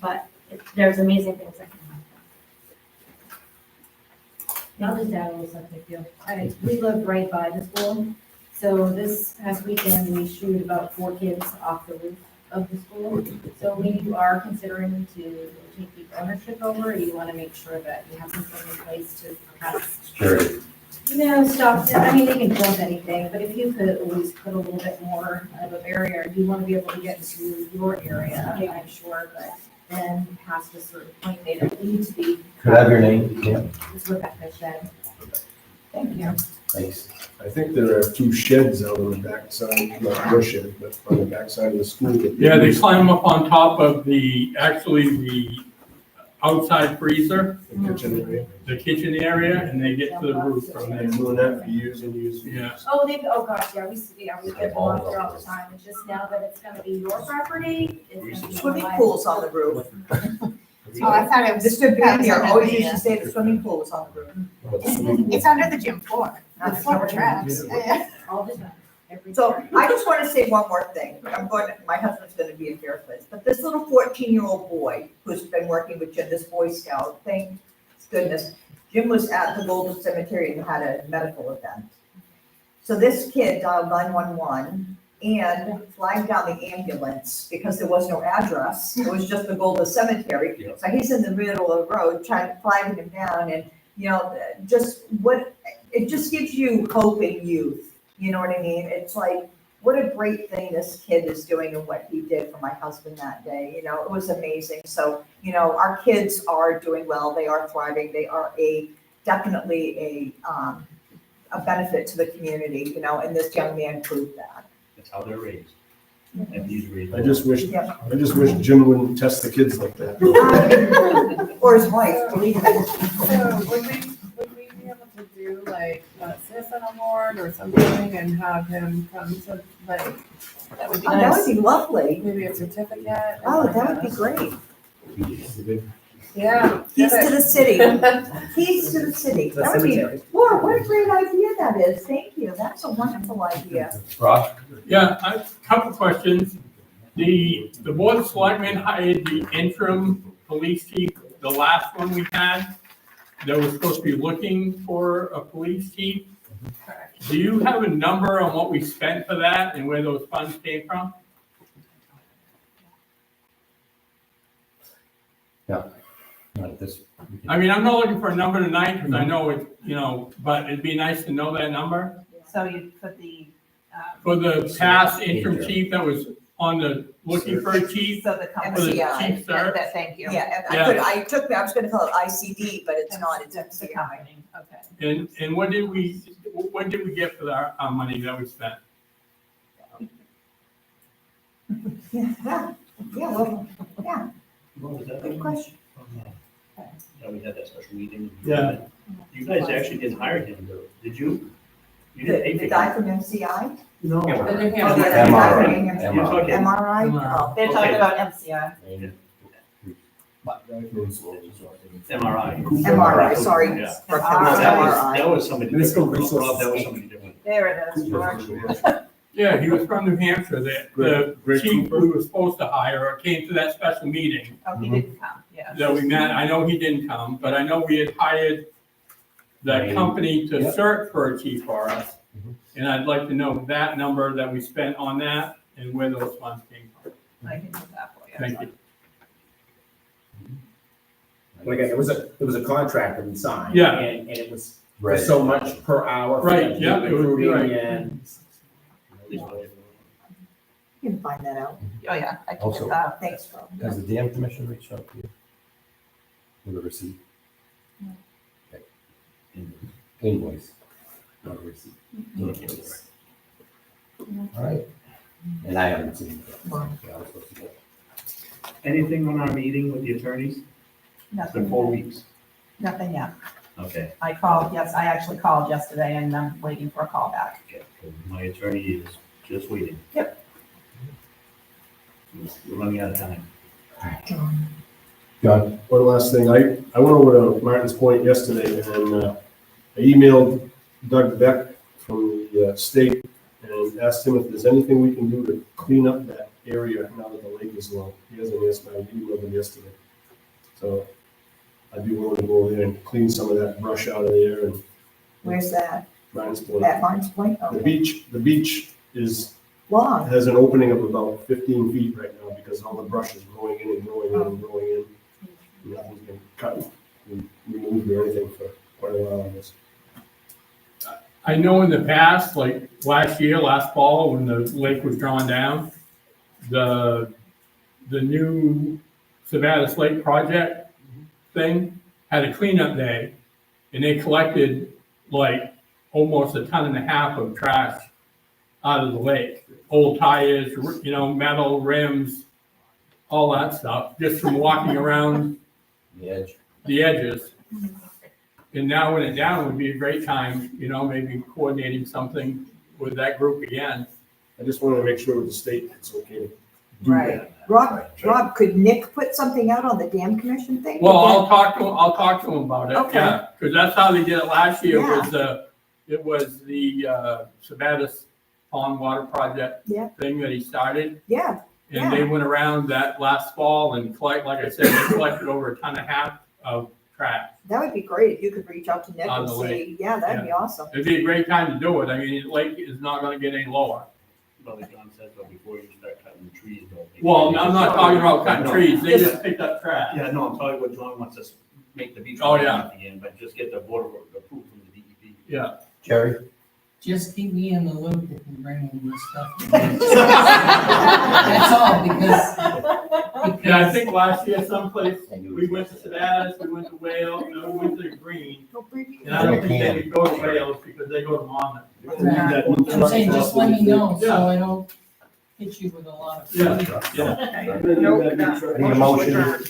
S10: but there's amazing things that can happen.
S17: I'll just add a little something too. We live right by the school, so this past weekend, we shooed about 4 kids off the roof of the school. So when you are considering to take the ownership over, you want to make sure that you have something in place to perhaps,
S2: Sure.
S17: stop them. I mean, they can jump anything, but if you could at least put a little bit more of a barrier, you want to be able to get to your area, I'm sure, but then past a certain point, they don't need to be.
S2: Could I have your name? Yeah,
S17: It's Rebecca Shed.
S10: Thank you.
S2: thanks.
S12: I think there are 2 sheds out on the backside, not your shed, but on the backside of the school. that
S11: Yeah, they climb up on top of the outside freezer,
S12: The kitchen area.
S11: the kitchen area, and they get to the roof from there.
S12: And doing that for years and years.
S11: Yeah.
S17: Oh gosh, yeah, we get them off there all the time, it's just now that it's gonna be your property, it's gonna be.
S9: Swimming
S17: my-
S9: pools on the roof.
S1: Oh, I thought it was.
S9: Mr. Pan here always
S1: Yeah.
S9: used to say the swimming pool was on the roof.
S1: It's under the gym floor, the floor tracks.
S17: All the time, every
S9: So
S17: time.
S9: I just want to say one more thing. My husband's going to be in fair place, but this little 14-year-old boy who's been working with Jim, this Boy Scout, thank goodness, Jim was at the Golden Cemetery and had a medical event. So this kid dialed 911 and flagged down the ambulance because there was no address. It was just the Golden Cemetery. So he's in the middle of the road flagging him down, and it just gives you hope in youth. You know what I mean? It's like, what a great thing this kid is doing and what he did for my husband that day. It was amazing. So, our kids are doing well. They are thriving. They are definitely a benefit to the community, and this young man proved that.
S15: That's how they're raised. And he's raised.
S12: I just wish
S9: Yeah.
S12: Jim wouldn't test the kids like that.
S9: Or his wife.
S3: So would we be able to do like a citizen award or something and have him come to like,
S1: That would be
S9: Oh, that
S1: nice.
S9: would be lovely.
S3: maybe a certificate?
S9: Oh, that would be great.
S3: Yeah.
S9: Keys
S3: get
S9: to
S3: it.
S9: the city. Keys to the city.
S7: The
S9: That would be,
S7: cemetery.
S9: Laura, what a great idea that is. Thank you. That's a wonderful idea.
S2: Ross?
S11: Yeah, a couple questions. The board of selectmen hired the interim police chief, the last one we had, that was supposed to be looking for a police chief. Do you have a number on what we spent for that and where those funds came from?
S2: Not at this
S11: I mean, I'm not looking for a number tonight, because I know it, you know, but it'd be nice to know that number.
S1: So you put the.
S11: For the past interim chief that was on the, looking for a chief,
S1: So the
S11: for
S1: company.
S11: the chief search.
S1: Thank you.
S9: Yeah,
S11: Yeah.
S9: I was gonna call it ICD, but it's not, it's
S1: That's the
S9: MCI.
S1: company, okay.
S11: And what did we get for our money that we spent?
S9: Yeah, well, yeah,
S15: What was that?
S9: good question.
S15: Yeah, we had that special meeting.
S11: Yeah.
S15: You guys actually didn't hire him, though, did you? You didn't pay
S9: The
S15: for
S9: guy
S15: him.
S9: from MCI?
S15: No.
S3: The New
S9: Oh,
S3: Hampshire.
S9: yeah, the guy
S2: MRI.
S9: from New
S15: You're talking.
S9: MRI?
S14: MRI.
S9: Oh.
S1: They're talking
S15: Okay.
S1: about MCI.
S15: MRI.
S9: MRI, sorry.
S15: Yeah.
S9: For
S15: No, that
S9: MRI.
S15: was somebody different. Rob, that was somebody different.
S1: There it is, George.
S11: Yeah, he was from New Hampshire, the chief we were supposed to hire came to that special meeting
S1: Oh, he didn't come, yeah.
S11: that we met. I know he didn't come, but I know we had hired the company to
S2: Yep.
S11: search for a chief for us.
S2: Mhm.
S11: And I'd like to know that number that we spent on that and where those funds came from.
S1: I can do that for you.
S11: Thank you.
S7: But again, it was a contract that we signed.
S11: Yeah.
S7: And it was for
S2: Right.
S7: so much per hour. for
S11: Right,
S7: the
S11: yeah, it was
S7: recruiting
S11: right.
S7: And
S9: You can find that out.
S1: Oh, yeah, I can
S2: Also-
S1: get that.
S9: Thanks, Rob.
S2: Has the dam commission reached out to you? With a receipt? Okay. Invoice, not a receipt. All right. And I haven't seen it. Yeah, I was supposed to get it.
S15: Anything on our meeting with the attorneys? It's been
S1: Nothing,
S15: 4 weeks.
S1: nothing yet.
S15: Okay.
S1: I called, yes, I actually called yesterday and I'm waiting for a call back.
S15: Okay. So my attorney is just waiting.
S1: Yep.
S15: We're running out of time.
S2: John?
S12: One last thing, I went over to Martin's Point yesterday and I emailed Doug Beck from the state and asked him if there's anything we can do to clean up that area now that the lake is low. He hasn't answered, I emailed him yesterday. So I'd be willing to go over there and clean some of that brush out of there and
S9: Where's that?
S12: Martin's Point.
S9: At Martin's Point?
S12: The
S9: Okay.
S12: beach is,
S9: Long.
S12: has an opening of about 15 feet right now because all the brush is growing in and growing in and growing in. Nothing's been cut and removed or anything for quite a while on this.
S11: I know in the past, like last fall, when the lake was drawn down, the new Savannah Lake project thing had a cleanup day, and they collected like almost 1.5 tons of trash out of the lake. Old tires, metal rims, all that stuff, just from walking around
S2: The edge.
S11: the edges. And now when it's down would be a great time, maybe coordinating something with that group again.
S12: I just wanted to make sure with the state it's okay to do
S9: Right.
S12: that.
S9: Rob, could Nick put something out on the dam commission thing?
S11: Well, I'll talk to him about it,
S9: Okay.
S11: yeah, because that's how they did it last year,
S9: Yeah.
S11: it was the Sabatis Pond Water Project
S9: Yeah.
S11: thing that he started.
S9: Yeah,
S11: And they went around that last fall and like I said, they collected over 1.5 tons of trash.
S9: that would be great if you could reach out to Nick
S11: On
S9: and
S11: the
S9: say, yeah, that'd be awesome.
S11: It'd be a great time to do it, I mean, the lake is not gonna get any lower.
S15: Well, like John said, but before you start cutting the trees, though.
S11: Well, I'm not talking about cutting
S15: No.
S11: trees, they just picked up trash.
S15: Yeah, no, I'm talking what John wants us to make the beach.
S11: Oh, yeah.
S15: Again, but just get the board approved from the DEP.
S11: Yeah.
S2: Jerry?
S14: Just keep me in the loop if you bring in this stuff. That's all, because
S11: Yeah, I think last year someplace, we went to Savannah, we went to Wales, and we went to Green. And I don't think they could go to Wales because they go to Monmouth.
S14: I'm saying, just let me know, so I don't hit you with a lot of.
S11: Yeah.
S2: Need a motion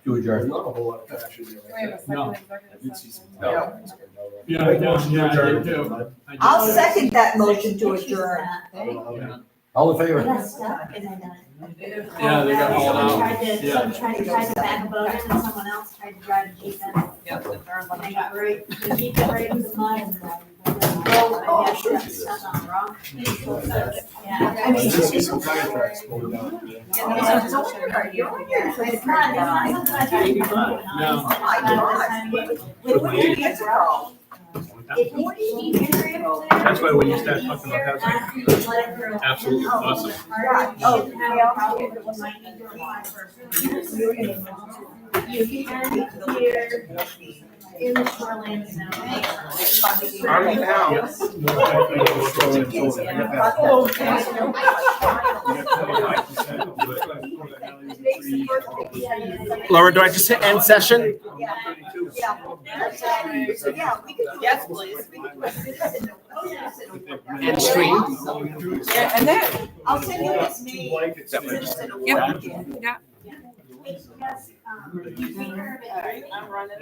S2: to adjourn.
S12: Not a whole lot of trash in there.
S3: We have a second
S11: No.
S12: I did see some.
S11: Yeah,
S12: Make
S11: I
S12: motion to
S11: did
S12: adjourn.
S11: too. I did
S9: I'll
S11: too.
S9: second that motion to adjourn.
S11: Yeah.
S2: All in favor?
S10: Got stuck and I done.
S11: Yeah, they got hauled
S10: Someone
S11: out.
S10: tried to,
S11: Yeah.
S10: someone tried to drive it back a boat in and someone else tried to drive a jeep in.
S1: Yep.
S10: And they got right, the jeep got right into the mud and I guess that's something wrong. Yeah.
S12: I did see some tire tracks going down.
S10: It's not something I tried to do.
S11: No.
S9: Oh my God. What did you get to call?
S10: If you keep entering over there.
S15: That's why when you start talking about
S10: housing,
S15: Absolutely awesome.
S10: Oh, yeah. You can here in the shoreline zone.
S7: Army now. Laura, do I just hit end session?
S4: Yes, please.
S7: End stream.
S4: Yeah, and then,
S9: I'll send you his name.
S4: yeah, yeah.
S10: Yes, take care of it.
S4: I'm running.